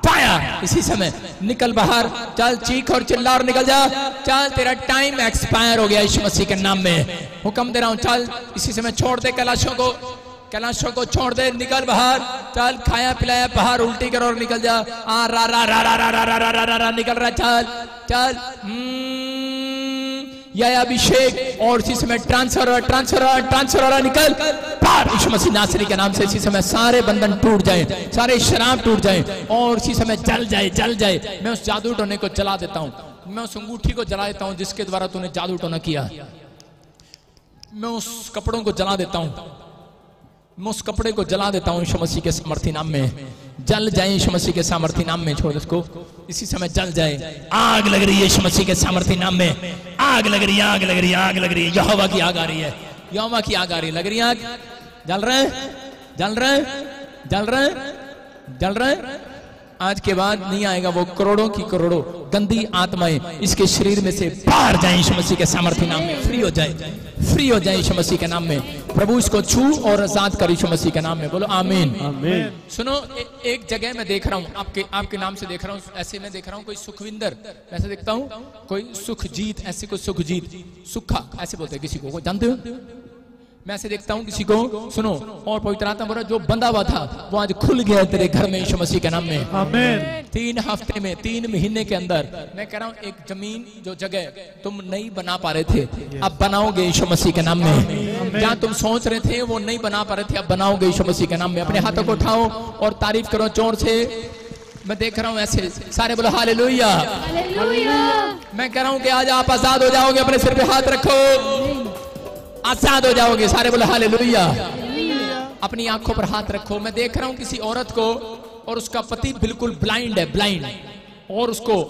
पाया इसी समय निकल बाहर। चल चीख और चिल्ला और निकल जा। चल तेरा टाइम एक्सपायर हो गया यीशु मसीह के नाम में हुक्म दे रहा हूं। चल इसी समय छोड़ दे कैलाशों को छोड़ दे, निकल बाहर। चल खाया पिलाया बाहर उल्टी कर और निकल जा। आ रा रा रा रा रा रा रा रा रा रा निकल रहा। चल चल या अभिषेक और इसी समय ट्रांसफर निकल पार यीशु मसीह नासरी के नाम से। इसी समय सारे बंधन टूट जाएं, सारे शराब टूट जाएं और इसी समय जल जाए। मैं उस जादू टोने को जला देता हूं, मैं उस अंगूठी को जला देता हूं जिसके द्वारा तूने जादू टोना किया। मैं उस कपड़ों को जला देता हूं, मैं उस कपड़े को जला देता हूं यीशु मसीह के सामर्थ्य नाम में। जल जाए यीशु मसीह के सामर्थ्य नाम में। छोड़ इसको इसी समय जल जाए। आग लग रही है यीशु मसीह के सामर्थ्य नाम में। आग लग रही है। यहोवा की आग आ रही है, यहोवा की आग आ रही है। लग रही है आग। जल रहे हैं। आज के बाद नहीं आएगा वो करोड़ों की करोड़ों गंदी आत्माएं इसके शरीर में से बाहर जाए यीशु मसीह के सामर्थ्य नाम में। फ्री हो जाए यीशु मसीह के नाम में। प्रभु इसको छू और आजाद कर यीशु मसीह के नाम में। बोलो आमीन। सुनो एक जगह मैं देख रहा हूँ आपके नाम से देख रहा हूँ। ऐसे मैं देख रहा हूँ कोई सुखविंदर ऐसे देखता हूँ, कोई सुखजीत ऐसे, कोई सुखजीत सुखा ऐसे बोलते हैं किसी को, जानते हो? मैं ऐसे देखता हूं किसी को। सुनो और पवित्र आत्मा बोला जो बंधा हुआ था वो आज खुल गया तेरे घर में यीशु मसीह के नाम में। आमीन। 3 हफ्ते में 3 महीने के अंदर मैं कह रहा हूं एक जमीन जो जगह तुम नहीं बना पा रहे थे अब बनाओगे यीशु मसीह के नाम में। जहां तुम सोच रहे थे वो नहीं बना पा रहे थे अब बनाओगे यीशु मसीह के नाम में। अपने हाथों को उठाओ और तारीफ करो जोर से। मैं देख रहा हूं ऐसे सारे बोलो हालेलुया। मैं कह रहा हूं कि आज आप आजाद हो जाओगे। अपने सिर पे हाथ रखो, आजाद हो जाओगे। सारे बोले हालेलुया। अपनी आंखों पर हाथ रखो। मैं देख रहा हूं किसी औरत को और उसका पति बिल्कुल ब्लाइंड है और उसको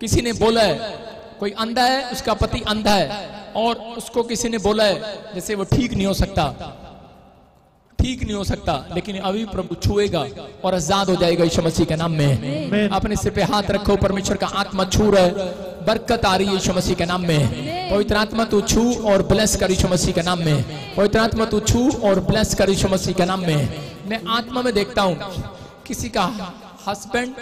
किसी ने बोला है, कोई अंधा है, उसका पति अंधा है और उसको किसी ने बोला है जैसे वो ठीक नहीं हो सकता, लेकिन अभी प्रभु छुएगा और आजाद हो जाएगा यीशु मसीह के नाम में। अपने सिर पे हाथ रखो। परमेश्वर का आत्मा छू रहा है, बरकत आ रही है यीशु मसीह के नाम में। पवित्र आत्मा तू छू और ब्लेस कर यीशु मसीह के नाम में। पवित्र आत्मा तू छू और ब्लेस कर यीशु मसीह के नाम में। मैं आत्मा में देखता हूँ किसी का हस्बैंड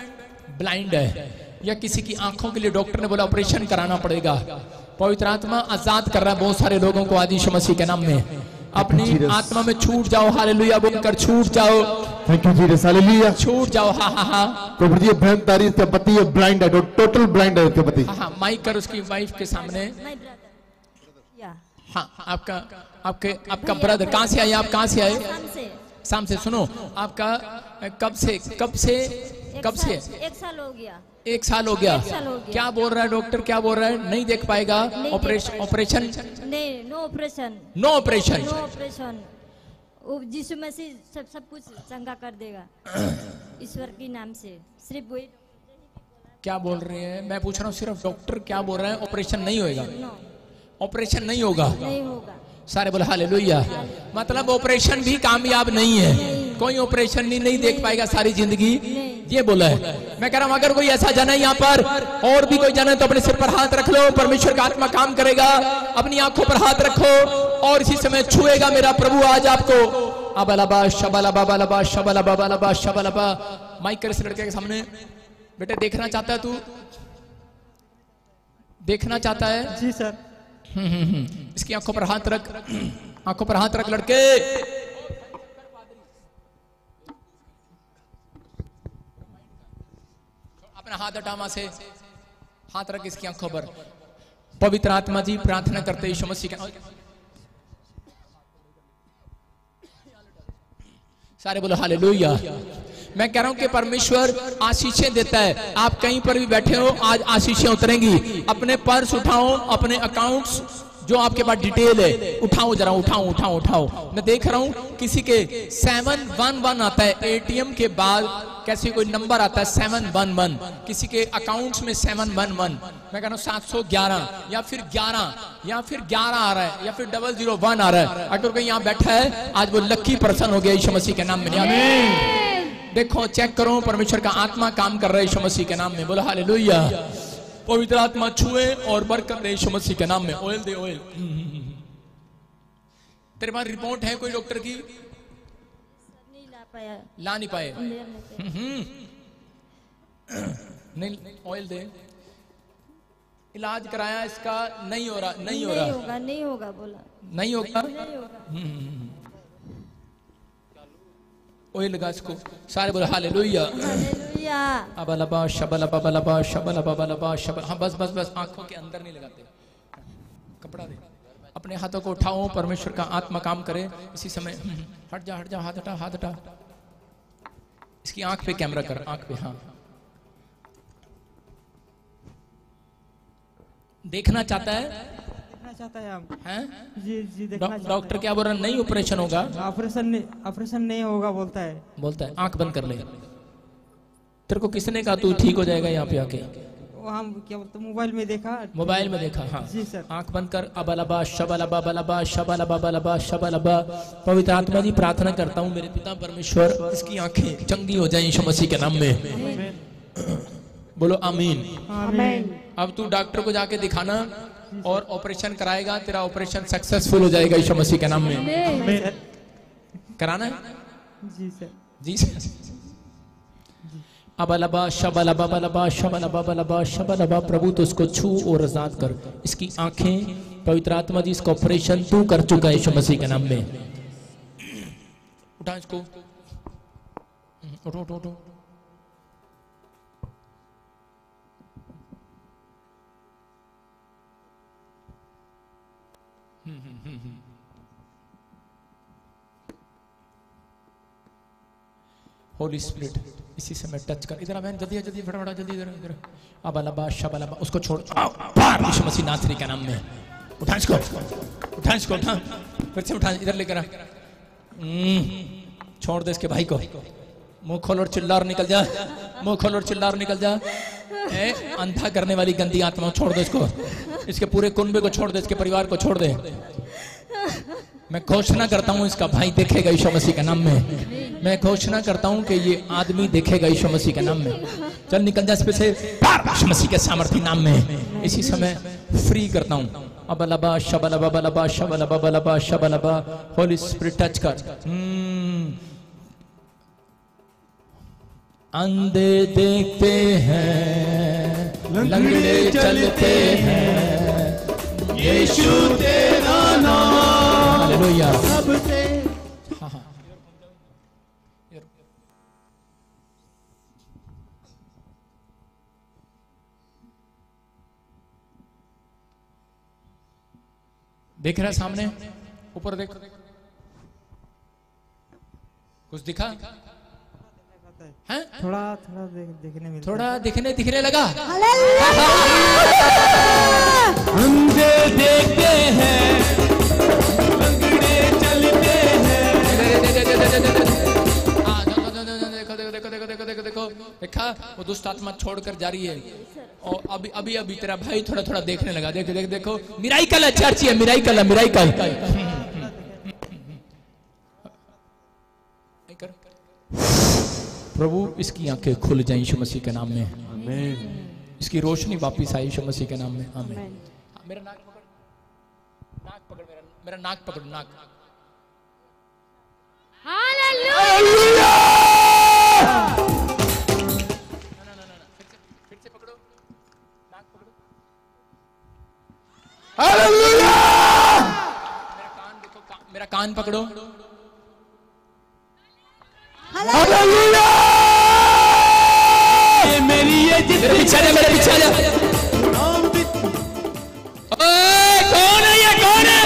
ब्लाइंड है या किसी की आंखों के लिए डॉक्टर ने बोला ऑपरेशन कराना पड़ेगा। पवित्र आत्मा आजाद कर रहा है बहुत सारे लोगों को आज यीशु मसीह के नाम में। अपनी आत्मा में छूट जाओ। हालेलुया बोलकर छूट जाओ। Thank you Jesus. हालेलुया। छूट जाओ। हाँ। प्रभु जी बहनदारी इसका पति है ब्लाइंड है, टोटल ब्लाइंड है उसके पति। हाँ माइक कर उसकी वाइफ के सामने। हाँ आपका ब्रदर कहाँ से आए? आप कहाँ से आए? शाम से। सुनो आपका कब से 1 साल हो गया। 1 साल हो गया। क्या बोल रहा है डॉक्टर? क्या बोल रहा है? नहीं देख पाएगा। ऑपरेशन नहीं, नो ऑपरेशन। यीशु मसीह सब कुछ चंगा कर देगा ईश्वर के नाम से। सिर्फ वही क्या बोल रहे हैं? मैं पूछ रहा हूँ सिर्फ डॉक्टर क्या बोल रहे हैं? ऑपरेशन नहीं होगा। ऑपरेशन नहीं होगा। सारे बोले हालेलुया। मतलब ऑपरेशन भी कामयाब नहीं है। कोई ऑपरेशन नहीं देख पाएगा सारी जिंदगी, ये बोला है। मैं कह रहा हूं अगर कोई ऐसा जन है यहाँ पर और भी कोई जन है तो अपने सिर पर हाथ रख लो। परमेश्वर का आत्मा काम करेगा। अपनी आंखों पर हाथ रखो और इसी समय छुएगा मेरा प्रभु आज आपको। अबलबा शबलबा बलबा शबलबा बलबा शबलबा। माइक कर इस लड़के के सामने। बेटे देखना चाहता है तू? देखना चाहता है? जी सर। इसकी आंखों पर हाथ रख। आंखों पर हाथ रख लड़के। अपना हाथ हटामा से हाथ रख इसकी आंखों पर। पवित्र आत्मा जी प्रार्थना करते यीशु मसीह के। सारे बोलो हालेलुया। मैं कह रहा हूं कि परमेश्वर आशीषें देता है। आप कहीं पर भी बैठे हो आज आशीषें उतरेंगी। अपने पर्स उठाओ, अपने अकाउंट्स जो आपके पास डिटेल है उठाओ जरा। उठाओ। मैं देख रहा हूं किसी के 711 आता है। एटीएम के बाद कैसे कोई नंबर आता है 711। किसी के अकाउंट्स में 711। मैं कह रहा हूं 711 या फिर 11 आ रहा है या फिर 001 आ रहा है। अगर कोई यहाँ बैठा है आज वो लकी पर्सन हो गया यीशु मसीह के नाम में। देखो चेक करो, परमेश्वर का आत्मा काम कर रहा है यीशु मसीह के नाम में। बोलो हालेलुया। पवित्र आत्मा छुए और वर्क कर रहे यीशु मसीह के नाम में। ऑयल दे ऑयल। तेरे पास रिपोर्ट है कोई डॉक्टर की? नहीं ला पाया। ला नहीं पाए। नहीं, ऑयल दे। इलाज कराया इसका, नहीं हो रहा, नहीं हो रहा, नहीं होगा बोला, नहीं होगा। नहीं होगा। ऑयल लगा इसको। सारे बोलो हालेलुया। हालेलुया। अबलबा शबलबा बलबा शबलबा बलबा शबल। हाँ बस बस बस, आंखों के अंदर नहीं लगाते, कपड़ा दे। अपने हाथों को उठाओ, परमेश्वर का आत्मा काम करे इसी समय। हट जा हट जा, हाथ हटा, हाथ हटा। इसकी आंख पे कैमरा कर, आंख पे। हाँ, देखना चाहता है, देखना चाहता है हम हैं? जी जी देखना चाहता है। डॉक्टर क्या बोल रहा है? नहीं ऑपरेशन होगा, ऑपरेशन नहीं होगा बोलता है। बोलता है आंख बंद कर ले। तेरे को किसने कहा तू ठीक हो जाएगा यहाँ पे आके? वो हम क्या बोलते, मोबाइल में देखा। मोबाइल में देखा। हाँ जी सर। आंख बंद कर। अबलबा शबलबा बलबा शबलबा बलबा शबलबा। पवित्र आत्मा जी प्रार्थना करता हूँ मेरे पिता परमेश्वर, इसकी आंखें चंगी हो जाएं यीशु मसीह के नाम में। बोलो आमीन। आमीन। अब तू डॉक्टर को जाके दिखाना और ऑपरेशन कराएगा, तेरा ऑपरेशन सक्सेसफुल हो जाएगा यीशु मसीह के नाम में। कराना है? जी सर। जी सर। अबलबा शबलबा बलबा शबलबा बलबा शबलबा। प्रभु तो उसको छू और आजाद कर, इसकी आंखें। पवित्र आत्मा जी इसका ऑपरेशन तू कर चुका है यीशु मसीह के नाम में। उठा इसको, उठो उठो उठो। होली स्पिरिट इसी समय टच कर। इधर बहन जल्दी जल्दी फटाफट जल्दी इधर इधर। अबलबा शबलबा, उसको छोड़। यीशु मसीह नासरी के नाम में। उठा इसको, उठा इसको, उठा फिर से उठा, इधर लेकर आ। छोड़ दे इसके भाई को। मुंह खोल और चिल्ला और निकल जा, मुंह खोल और चिल्ला और निकल जा। अंधा करने वाली गंदी आत्मा छोड़ दे इसको, इसके पूरे कुनबे को छोड़ दे, इसके परिवार को छोड़ दे। मैं घोषणा करता हूँ इसका भाई देखेगा यीशु मसीह के नाम में। मैं घोषणा करता हूँ कि ये आदमी देखेगा यीशु मसीह के नाम में। चल निकल जा इस पे से, यीशु मसीह के सामर्थ्य नाम में इसी समय फ्री करता हूँ। अबलबा शबलबा बलबा शबलबा बलबा शबलबा। होली स्पिरिट टच कर। अंधे देखते हैं, लंगड़े चलते हैं, यीशु तेरा नाम। हालेलुया। सबसे हाँ हाँ देख रहा है सामने, ऊपर देख, कुछ दिखा है? थोड़ा थोड़ा देखने मिलता, थोड़ा दिखने लगा। अंधे देखते हैं, लंगड़े चलते हैं। देखो देखा, वो दुष्ट आत्मा छोड़कर जा रही है। और अभी तेरा भाई थोड़ा थोड़ा देखने लगा। देखो मिराइकल है, चर्च है मिराइकल है, मिराइकल। प्रभु इसकी आंखें खुल जाएं यीशु मसीह के नाम में। आमीन। इसकी रोशनी वापस आई यीशु मसीह के नाम में। आमीन। मेरा नाक पकड़, नाक पकड़, मेरा नाक पकड़, नाक। हालेलुया। फिर से पकड़ो, नाक पकड़ो। हालेलुया। मेरा कान देखो, मेरा कान पकड़ो। हालेलुया। मेरी ये मेरे पीछे जा, मेरे पीछे जा। कौन है ये, कौन है?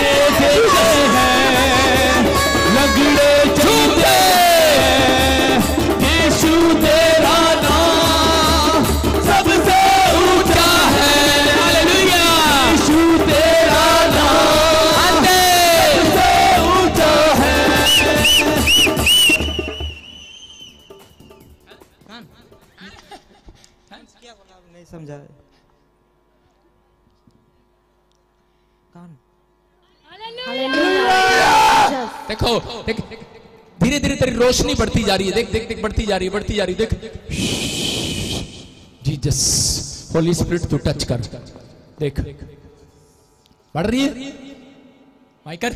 लंगड़े चलते हैं, यीशु तेरा नाम सबसे ऊंचा है। हालेलुया। यीशु तेरा नाम सबसे ऊंचा है। क्या बोला नहीं समझा। कान। देखो धीरे धीरे तेरी रोशनी बढ़ती जा रही है, देख देख देख, बढ़ती जा रही है, बढ़ती जा रही है, देख। जीसस, होली स्पिरिट तू टच कर, देख बढ़ रही है। माइकर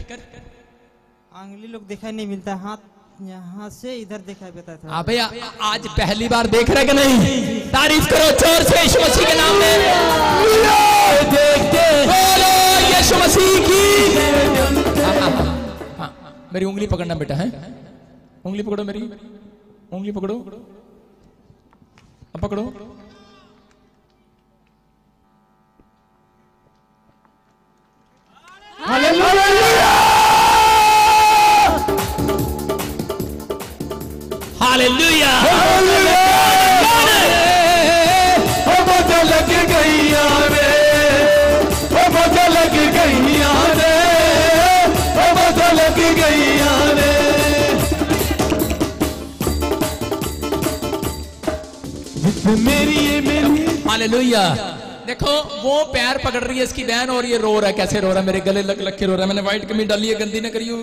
आंगली लोग दिखाई नहीं मिलता, हाथ यहाँ से इधर दिखाई देता था। अबे आज पहली बार देख रहे कि नहीं? तारीफ करो जोर से यीशु मसीह के नाम में। देखते बोलो यीशु मसीह की। हाँ, मेरी उंगली पकड़ना बेटा है, उंगली पकड़ो, मेरी उंगली पकड़ो, अब पकड़ो। हालेलुया, मुझे लग गई रे, मुझे लग गई रे, मुझे लग गई रे। मेरी ये मेरी। हालेलुया। देखो वो पैर पकड़ रही है इसकी बहन और ये रो रहा है। कैसे रो रहा है? मेरे गले लग लग के रो रहा है। मैंने व्हाइट कमीज डाली है, गंदी ना करियो।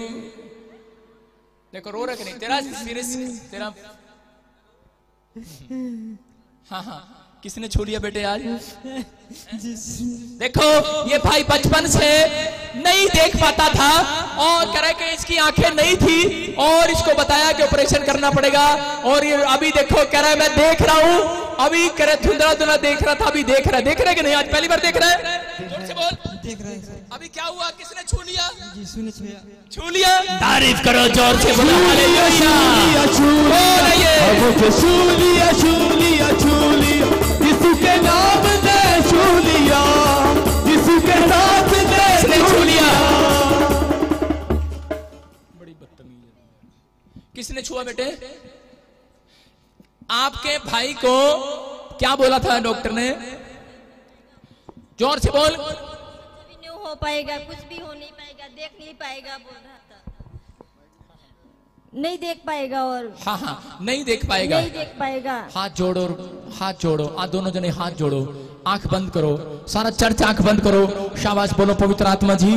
देखो रो रहा है कि नहीं? तेरा तेरा हाँ हाँ, किसने छू लिया बेटे आज? देखो ये भाई बचपन से नहीं देख पाता था और कह रहा कि इसकी आंखें नहीं थी और इसको बताया कि ऑपरेशन करना पड़ेगा। और ये अभी देखो कह रहा है मैं देख रहा हूँ, अभी कह रहा धुंधला धुंधला देख रहा था, अभी देख रहा है कि नहीं? आज पहली बार देख रहा है? जोर से बोल। देख रहे हैं। अभी क्या हुआ? किसने छू लिया? यीशु ने छू लिया। तारीफ करो जोर से बोलो हालेलुया। यीशु के नाम ने छू लिया, यीशु के साथ ने छू लिया। बड़ी बदतमीज है। किसने छुआ बेटे? आपके भाई को क्या बोला था डॉक्टर ने? जोर से बोल। नहीं हो पाएगा, कुछ भी हो नहीं पाएगा, देख नहीं पाएगा बोल रहा था। नहीं देख पाएगा और हाँ हाँ, नहीं देख पाएगा, नहीं देख पाएगा। हाथ जोड़ो, हाथ जोड़ो। आ दोनों जने हाथ जोड़ो, आंख बंद करो, सारा चर्च आंख बंद करो। शाबाश बोलो पवित्र आत्मा जी,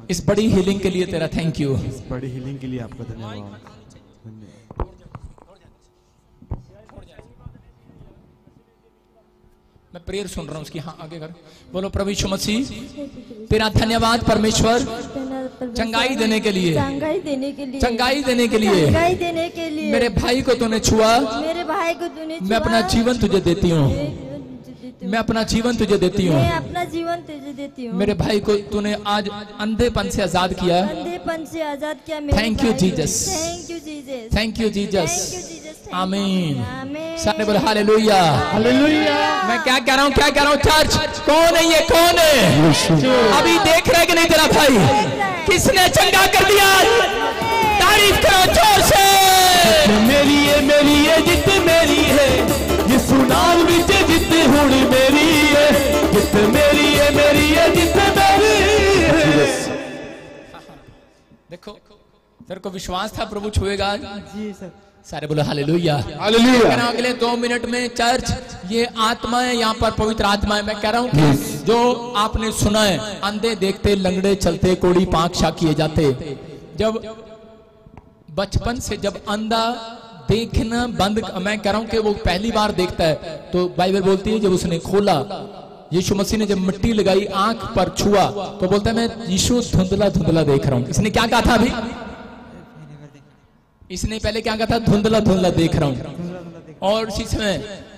इस बड़ी हीलिंग के लिए तेरा थैंक यू। इस बड़ी हीलिंग के लिए आपका धन्यवाद। मैं प्रेयर सुन रहा हूँ उसकी। हाँ आगे कर। बोलो प्रभु यीशु मसीह तेरा धन्यवाद परमेश्वर, चंगाई देने के लिए, चंगाई देने के लिए, चंगाई देने के लिए, चंगाई देने के लिए। मेरे भाई को तूने छुआ, मेरे भाई को तूने छुआ। मैं अपना जीवन तुझे देती हूँ, मैं अपना जीवन तुझे देती हूँ, मैं अपना जीवन तुझे देती हूँ। मेरे भाई को तूने आज अंधेपन से आजाद किया, अंधेपन से आजाद किया। Thank you Jesus, thank you Jesus, thank you Jesus, आमीन। आमीन। सारे बोले हालेलुया, हालेलुया। मैं क्या कह रहा हूँ, क्या कह रहा हूँ? चर्च कौन है? ये कौन है? अभी देख रहे कि नहीं तेरा भाई? किसने चंगा कर दिया? तारीफ करो जोर से। मेरी ये जित मेरी है, यीशु नाम विच जित हुण मेरी है, जित मेरी ये जित मेरी है। देखो तेरे को विश्वास था प्रभु छुएगा आज? जी सर। सारे बोलो हालेलुया, हालेलुया। अगले 2 मिनट में चर्च ये आत्मा है, यहाँ पर पवित्र आत्मा है। मैं कह रहा हूँ कि जो आपने सुना है, अंधे देखते, लंगड़े चलते, कोड़ी पांख शा किए जाते। जब बचपन से जब अंधा देखना बंद, मैं कह रहा हूँ कि वो पहली बार देखता है तो बाइबल बोलती है जब उसने खोला, यीशु मसीह ने जब मिट्टी लगाई, आंख पर छुआ तो बोलता है मैं यीशु धुंधला धुंधला देख रहा हूँ। इसने क्या कहा था? अभी इसने पहले क्या कहा था? धुंधला धुंधला देख रहा हूं। और इसी समय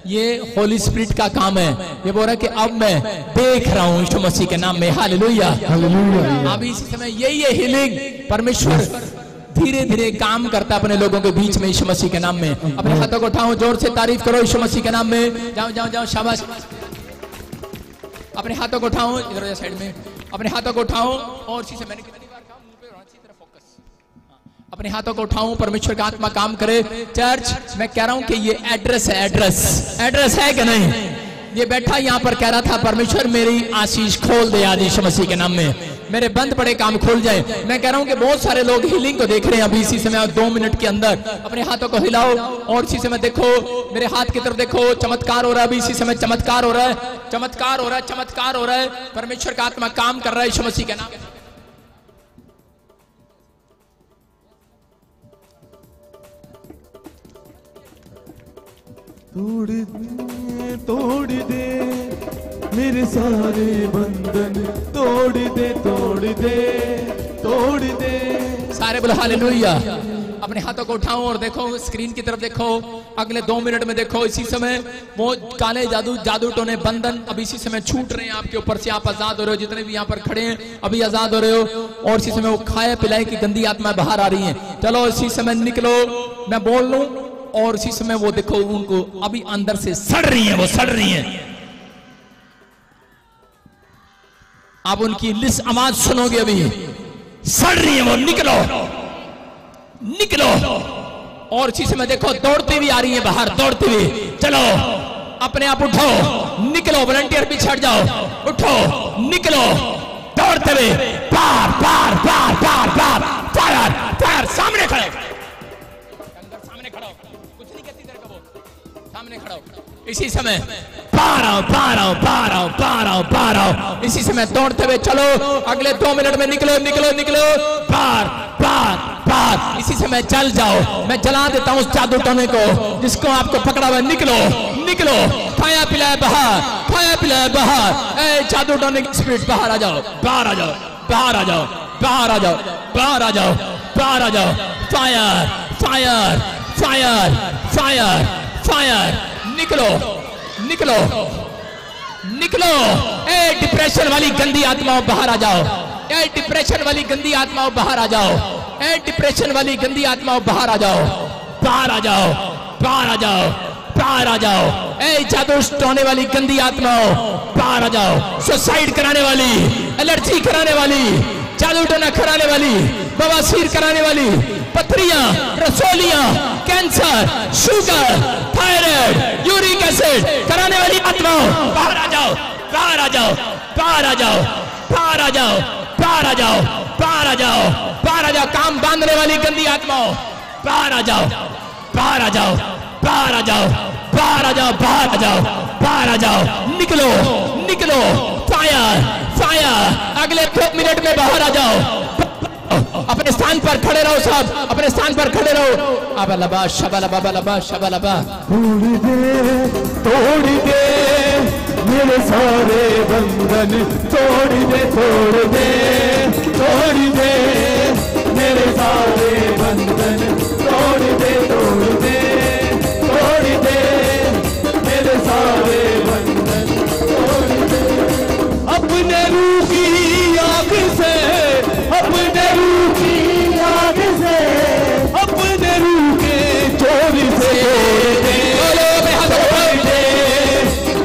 ये होली स्पिरिट का काम है, ये बोल रहा है कि अब मैं देख रहा हूं यीशु मसीह के नाम में। Hallelujah, hallelujah. अभी इसी समय यही है हीलिंग। परमेश्वर धीरे धीरे काम करता है अपने लोगों के बीच में यीशु मसीह के नाम में। अपने हाथों को उठाओ, जोर से तारीफ करो यीशु मसीह के नाम में। जाओ जाओ जाओ, शाबाश। अपने हाथों को उठाओ, इधर साइड में अपने हाथों को उठाओ और इसी से मैंने अपने हाथों को उठाऊं, परमेश्वर का आत्मा काम करे। चर्च मैं कह रहा हूं कि ये एड्रेस है, एड्रेस है कि नहीं? ये बैठा यहाँ पर कह रहा था परमेश्वर मेरी आशीष खोल दे आज यीशु मसीह के नाम में, मेरे बंद पड़े काम खोल जाए। मैं कह रहा हूं कि बहुत सारे लोग हीलिंग को देख रहे हैं अभी इसी समय 2 मिनट के अंदर। अपने हाथों को हिलाओ और इसी समय देखो, मेरे हाथ की तरफ देखो, चमत्कार हो रहा है अभी इसी समय, चमत्कार हो रहा है, चमत्कार हो रहा है, चमत्कार हो रहा है। परमेश्वर का आत्मा काम कर रहा है यीशु मसीह के नाम। तोड़ दे मेरे सारे बंधन, तोड़ दे तोड़ दे। सारे बोलो हालेलुया। अपने हाथों को उठाओ और देखो स्क्रीन की तरफ देखो। अगले 2 मिनट में देखो इसी समय वो काले जादू टोने बंधन अब इसी समय छूट रहे हैं आपके ऊपर से। आप आजाद हो रहे हो, जितने भी यहाँ पर खड़े हैं अभी आजाद हो रहे हो। और इसी समय वो खाए पिलाए की गंदी आत्माएं बाहर आ रही हैं। चलो इसी समय निकलो, मैं बोल लूं और इसी समय वो देखो उनको अभी अंदर से सड़ रही है, वो सड़ रही है। आप उनकी लिस्ट आवाज सुनोगे, अभी सड़ रही है वो। निकलो निकलो। और इसी समय देखो दौड़ती हुई आ रही है बाहर, दौड़ती हुई। चलो अपने आप उठो, निकलो। वॉलंटियर पीछे हट जाओ, उठो निकलो दौड़ते हुए। पार पार पार पार पार फायर फायर। सामने खड़ो, सामने खड़ो, कुछ नहीं कहती तेरे को, वो सामने खड़ो। इसी समय पार आओ पार आओ पार आओ पार आओ पार आओ। इसी समय दौड़ते हुए चलो। अगले 2 मिनट में निकलो निकलो निकलो। पार पार पार। इसी समय चल जाओ। मैं जला देता हूँ उस जादू टोने को जिसको आपको पकड़ा हुआ। निकलो निकलो। खाया पिलाया बाहर, खाया पिलाया बाहर। ए जादू टोने की स्पिरिट बाहर आ जाओ, बाहर आ जाओ, बाहर आ जाओ, बाहर आ जाओ, बाहर आ जाओ, बाहर आ जाओ। Fire fire fire fire fire. निकलो निकलो निकलो। ए डिप्रेशन वाली गंदी आत्माओं बाहर आ जाओ। ए डिप्रेशन वाली गंदी आत्माओं बाहर आ जाओ। ए डिप्रेशन वाली गंदी आत्माओं बाहर आ जाओ, बाहर आ जाओ, बाहर आ जाओ, बाहर आ जाओ। ए जादू टोने वाली गंदी आत्माओं बाहर आ जाओ। सुसाइड कराने वाली, एलर्जी कराने वाली, जादू टोना कराने वाली, बवासीर कराने वाली, पथरियां, रसोलियां, cancer, sugar, thyroid, uric acid कराने वाली आत्माओं बाहर आ जाओ, बाहर आ जाओ, बाहर आ जाओ, बाहर आ जाओ, बाहर आ जाओ, बाहर आ जाओ, बाहर आ जाओ। काम बांधने वाली गंदी आत्माओं बाहर आ जाओ, बाहर आ जाओ, बाहर आ जाओ, बाहर आ जाओ, बाहर आ जाओ, बाहर आ जाओ। निकलो निकलो। Fire fire. अगले 2 मिनट में बाहर आ जाओ। अपने स्थान पर खड़े रहो, सब अपने स्थान पर खड़े रहो। अबलबा शबलबा बलबा शबलबा। तोड़ दे मेरे सारे बंधन, तोड़ दे तोड़ दे तोड़ दे मेरे सारे बंधन, तोड़ दे तोड़ दे तोड़ दे मेरे सारे बंधन, तोड़ दे। अपने रूह की आग से, अपने रूह की आग से, अपने रूह के चोर से तोड़ दे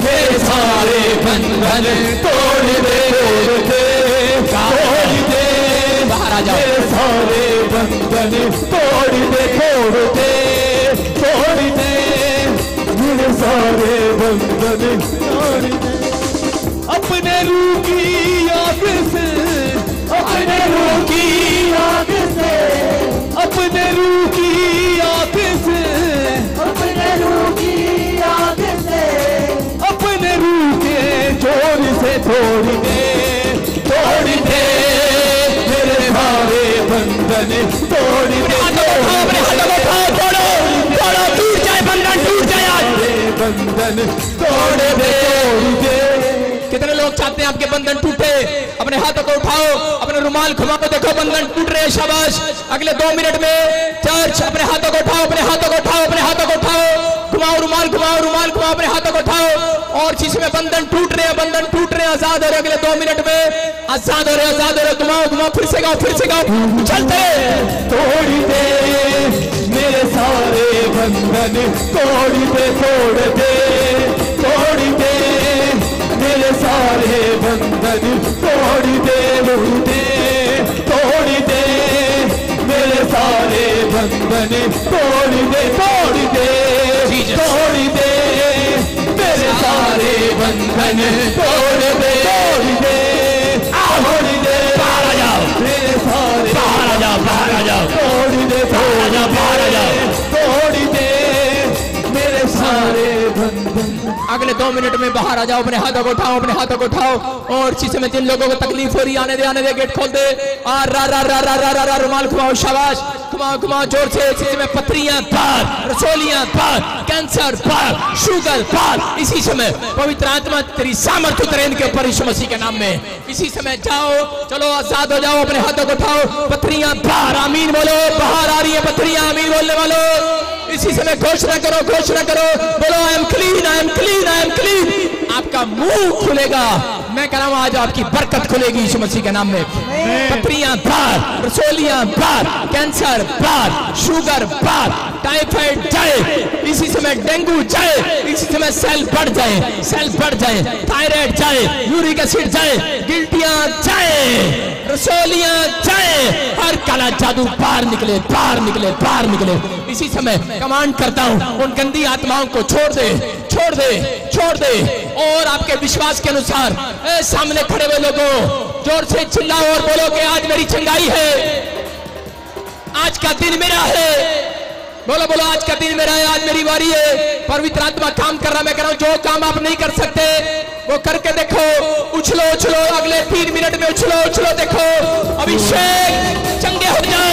मेरे सारे बंधन, तोड़ दे तोड़ दे तोड़ दे। बाहर आ जाओ। मेरे सारे बंधन, तोड़ दे तोड़ दे तोड़ दे मेरे सारे बंधन, तोड़ दे। अपने रूह की आग से, अपने रूह की आग से, अपने रूह की आग से, अपने रूह की आग से, अपने रूह के जोर से तोड़ दे मेरे सारे बंधन, तोड़ दे। अपने हाथों को उठाओ, तोड़ो तोड़ो, टूट जाए बंधन, टूट जाए आज बंधन, तोड़ दे तोड़ दे। कितने लोग चाहते हैं आपके बंधन टूटे? अपने हाथों को उठाओ, अपने रुमाल घुमाओ, देखो बंधन टूट रहे हैं। शाबाश। अगले 2 मिनट में चर्च अपने हाथों को उठाओ, अपने हाथों को उठाओ, अपने हाथों को उठाओ। घुमाओ रुमाल, घुमाओ रुमाल, घुमाओ, अपने हाथों को उठाओ। और जिसमें बंधन टूट रहे हैं, बंधन टूट रहे हैं, आजाद हो रहे। अगले 2 मिनट में आजाद हो रहे, आजाद हो रहे। घुमाओ घुमाओ, फिर से गाओ, फिर से गाओ, चलते। तोड़ दे मेरे सारे बंधन, तोड़ दे तोड़ दे तोड़ दे मेरे सारे बंधन, तोड़ दे तोड़ दे मेरे सारे बंधन, तोड़ दे तोड़ दे तोड़ दे मेरे सारे बंधन, तोड़ दे तोड़ दे तोड़ दे। बाहर आ जाओ मेरे सारे, बाहर आ जाओ, बाहर आ जाओ, तोड़ दे बाहर आ जाओ, बाहर आ जाओ, तोड़ दे मेरे सारे बंधन। अगले 2 मिनट में बाहर आ जाओ। अपने हाथों को उठाओ, अपने हाथों को उठाओ। और इसी में जिन लोगों को तकलीफ हो रही, आने दे गेट खोल दे। रा रा रा रा रा रा रुमाल घुमाओ। शाबाश। घुमाओ घुमाओ जोर से। इसी समय पथरियां बाहर, रसोलियां बाहर, कैंसर बाहर, शुगर बाहर। इसी समय पवित्र आत्मा तेरी सामर्थ्य उतरे इनके ऊपर यीशु मसीह के नाम में। इसी समय जाओ, चलो आजाद हो जाओ, अपने हाथों को उठाओ, पथरियां बाहर। आमीन बोलो, बाहर आ रही है पथरियां। आमीन बोलने वालों इसी समय घोषणा करो, घोषणा करो, बोलो I am clean, I am clean, I am clean. आपका मुंह खुलेगा, मैं कह रहा हूं आज आपकी बरकत खुलेगी यीशु मसीह के नाम में। पथरियां बाहर, रसोलियां बाहर, कैंसर बाहर, शुगर बाहर, टाइफाइड जाए इसी समय, डेंगू जाए इसी समय, सेल बढ़ जाए, सेल बढ़ जाए, थायराइड जाए, यूरिक एसिड जाए, गिल्टियां जाए, रसोलियां जाए, हर काला जादू बाहर निकले, बाहर निकले, बाहर निकले। इसी समय कमांड करता हूं उन गंदी आत्माओं को छोड़ दे, छोड़ दे, छोड़ दे। और आपके विश्वास के अनुसार सामने खड़े हुए लोगों जोर से चिल्लाओ और बोलो कि आज मेरी चंगाई है, आज का दिन मेरा है। बोलो बोलो आज का दिन मेरा है, आज मेरी बारी है। पवित्र आत्मा काम कर रहा, मैं कह रहा हूं जो काम आप नहीं कर सकते वो करके देखो। उछलो उछलो, अगले 3 मिनट में उछलो उछलो, देखो अभिषेक, चंगे हो जाओ,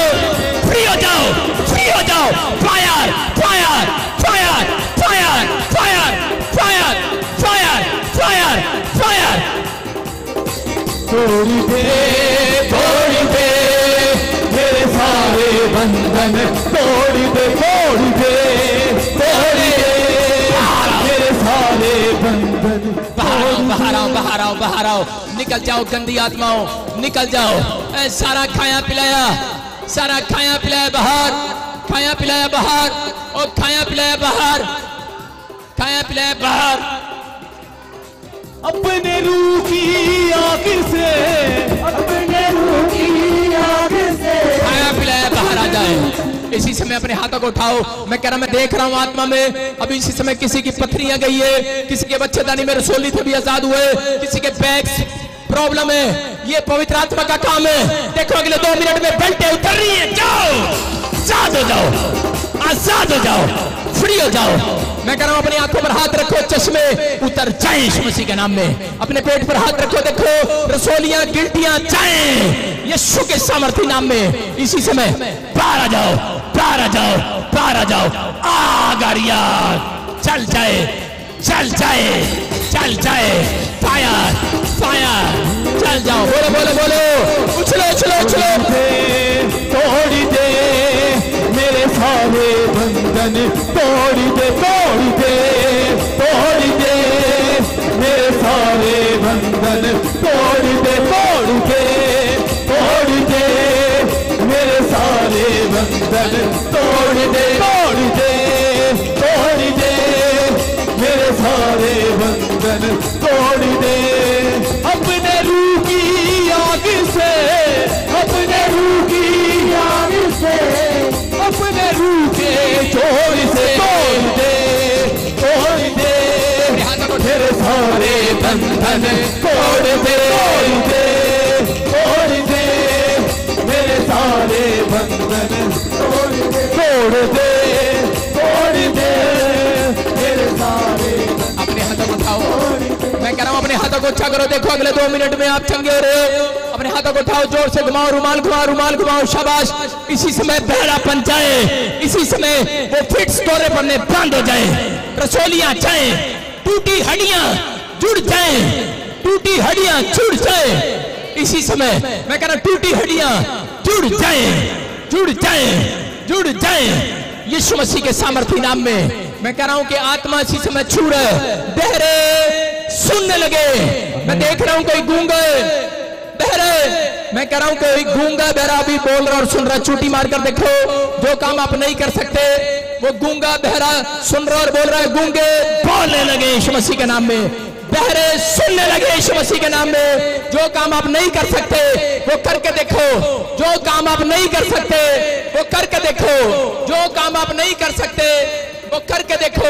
फ्री हो जाओ, फ्री हो जाओ। Fire fire fire fire fire fire fire fire fire. तोड़ दे, तोड़ दे मेरे सारे बंधन, तोड़ दे, तोड़ दे, तोड़ दे मेरे सारे बंधन। बाहर आओ, बाहर आओ, बाहर आओ, बाहर आओ, निकल जाओ गंदी आत्माओं, निकल जाओ। सारा खाया पिलाया, सारा खाया पिलाया बाहर, खाया पिलाया बाहर, और खाया पिलाया बाहर, खाया पिलाया बाहर। अपने रूह की आग से, अपने रूह की आग से खाया पिलाया बाहर आ जाए। इसी समय अपने हाथों को उठाओ, मैं कह रहा मैं देख रहा हूं आत्मा में। अभी इसी समय किसी की पथरियां गई है, किसी के बच्चेदानी में रसोली थे भी आजाद हुए, किसी के बैग्स प्रॉब्लम है, ये पवित्र आत्मा का काम है। देखो अगले 2 मिनट में बेल्टें उतर रही है। जाओ, आजाद हो जाओ, आजाद हो जाओ, फ्री हो जाओ। मैं कह रहा हूं अपनी आंखों पर हाथ रखो, चश्मे उतर जाए यीशु मसीह के नाम में। अपने पेट पर हाथ रखो, देखो रसोलियां गिल्टियां जाए यीशु के सामर्थ्य नाम में। इसी समय बाहर आ जाओ, बाहर आ जाओ, बाहर आ जाओ। आगारिया चल जाए, चल जाए, चल जाए। फायर फायर, चल जाओ। बोलो बोलो बोलो, उछलो उछलो उछलो। तोड़ दे मेरे सारे बंधन, तोड़ दे, तोड़ दे, तोड़ दे मेरे सारे बंधन, तोड़ दे, तोड़ दे, तोड़ दे मेरे सारे बंधन, तोड़ दे, तोड़ दे, तोड़ दे मेरे सारे बंधन, तोड़ दे। अपने रूह की आग से, अपने रूह की आग से, अपने रूह के जोर से तोड़ दे, तोड़ दे मेरे सारे बंधन, तोड़ दे, तोड़ दे, तोड़ दे मेरे सारे बंधन, तोड़ दे, तोड़ दे, तोड़ दे मेरे सारे। अपने हाथों को उठाओ, मैं कह रहा हूं अपने हाथों को अच्छा करो। देखो अगले 2 मिनट में आप चंगे हो रहे हो। अपने हाथों को उठाओ, जोर से घुमाओ, रुमाल घुमाओ, रुमाल घुमाओ, शाबाश। इसी समय बहरापन जाए, इसी समय वो फिट्स दौरे पड़ने बंद हो जाए, रसोलियां जाए, टूटी हड्डियां जुड़ जाए, टूटी हड्डियां जुड़ जाए। इसी समय मैं कह रहा हूं टूटी हड्डियां जुड़ जाए, जुड़ जाए, जुड़ जाए यीशु मसीह के सामर्थ्य नाम में। मैं कह रहा हूं कि आत्मा इसी समय छू रहे, बहरे सुनने लगे। मैं देख रहा हूं कोई गूंगा बहरे, मैं कह रहा हूं कोई गूंगा बहरा भी बोल रहा और सुन रहा। चूटी मारकर देखो, जो काम आप नहीं कर सकते वो गूंगा बहरा सुन रहा और बोल रहा है। गूंगे बोलने लगे यीशु मसीह के नाम में, बहरे सुनने लगे यीशु मसीह के नाम में। जो काम आप नहीं कर सकते वो करके देखो, जो काम आप नहीं कर सकते वो करके देखो, जो काम आप नहीं कर सकते वो करके देखो।